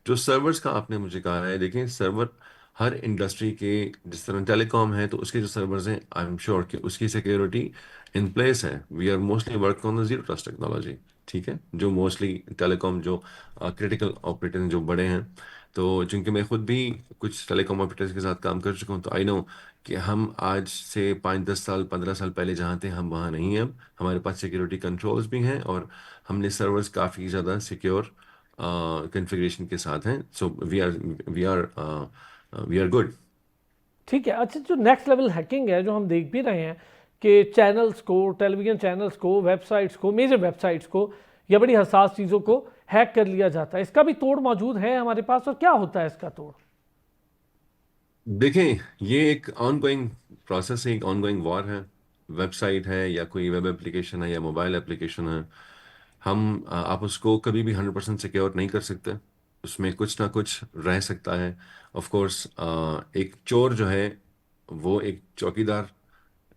जो सर्वर्स का आपने मुझे कहा है, देखें सर्वर हर इंडस्ट्री के, जिस तरह टेलीकॉम है तो उसके जो सर्वर्स हैं, आई एम श्योर कि उसकी सिक्योरिटी इन प्लेस है। We are mostly work on the zero trust technology. ठीक है, जो मोस्टली टेलीकॉम जो क्रिटिकल ऑपरेटर जो बड़े हैं, तो चूंकि मैं खुद भी कुछ टेलीकॉम ऑपरेटर्स के साथ काम कर चुका हूँ, तो आई नो कि हम आज से 5-10 साल 15 साल पहले जहाँ थे हम वहाँ नहीं हैं। अब हमारे पास सिक्योरिटी कंट्रोल्स भी हैं, और हमने सर्वर्स काफ़ी ज़्यादा सिक्योर कॉन्फ़िगरेशन के साथ हैं। So we are good. ठीक है। अच्छा, जो नेक्स्ट लेवल हैकिंग है जो हम देख भी रहे हैं कि चैनल्स को, टेलीविज़न चैनल्स को, वेबसाइट्स को, मेजर वेबसाइट्स को या बड़ी हसास चीज़ों को हैक कर लिया जाता है, इसका भी तोड़ मौजूद है हमारे पास, और क्या होता है इसका तोड़? देखें, ये एक ऑनगोइंग प्रोसेस है, एक ऑनगोइंग वॉर है। वेबसाइट है या कोई वेब एप्लीकेशन है या मोबाइल एप्लीकेशन है, आप उसको कभी भी 100% सिक्योर नहीं कर सकते। उसमें कुछ ना कुछ रह सकता है। ऑफ कोर्स एक चोर जो है वो एक चौकीदार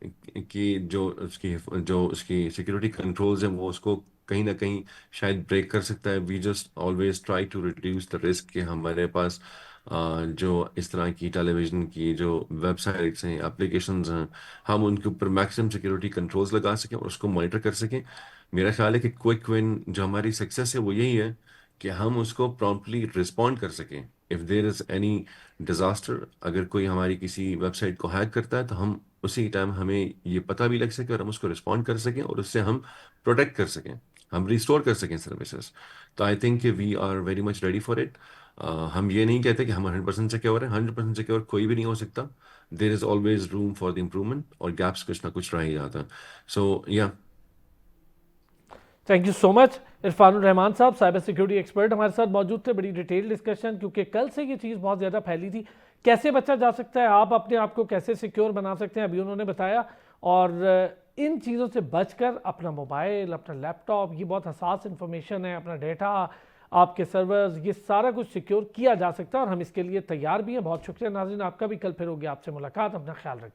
की जो उसकी सिक्योरिटी कंट्रोल्स हैं वो उसको कहीं ना कहीं शायद ब्रेक कर सकता है। We just always try to reduce the risk कि हमारे पास जो इस तरह की टेलीविजन की जो वेबसाइट्स हैं, एप्लीकेशंस हैं, हम उनके ऊपर मैक्सिमम सिक्योरिटी कंट्रोल्स लगा सकें और उसको मॉनिटर कर सकें। मेरा ख्याल है कि क्विक विन जो हमारी सक्सेस है वो यही है कि हम उसको प्रॉम्प्टली रिस्पॉन्ड कर सकें। If there is any disaster, अगर कोई हमारी किसी वेबसाइट को हैक करता है, तो हम उसी टाइम हमें ये पता भी लग सके और हम उसको रिस्पॉन्ड कर सकें और उससे हम प्रोटेक्ट कर सकें, हम रिस्टोर कर सकें सर्विसेज। तो आई थिंक कि we are very much ready for it. हम ये नहीं कहते कि हम 100% सिक्योर हैं, 100% सिक्योर कोई भी नहीं हो सकता। There is always room for the improvement, और गैप्स कुछ ना कुछ रह ही जाता है। So yeah thank you so much. Irfanur Rahman साहब, साइबर सिक्योरिटी एक्सपर्ट, हमारे साथ मौजूद थे। बड़ी डिटेल डिस्कशन, क्योंकि कल से ये चीज़ बहुत ज़्यादा फैली थी। कैसे बचा जा सकता है, आप अपने आप को कैसे सिक्योर बना सकते हैं, अभी उन्होंने बताया। और इन चीज़ों से बचकर अपना मोबाइल, अपना लैपटॉप, ये बहुत हसास इंफॉर्मेशन है, अपना डेटा, आपके सर्वर्स, ये सारा कुछ सिक्योर किया जा सकता है और हम इसके लिए तैयार भी हैं। बहुत शुक्रिया नाज़रीन, आपका भी कल फिर होगी आपसे मुलाकात। अपना ख्याल रखें।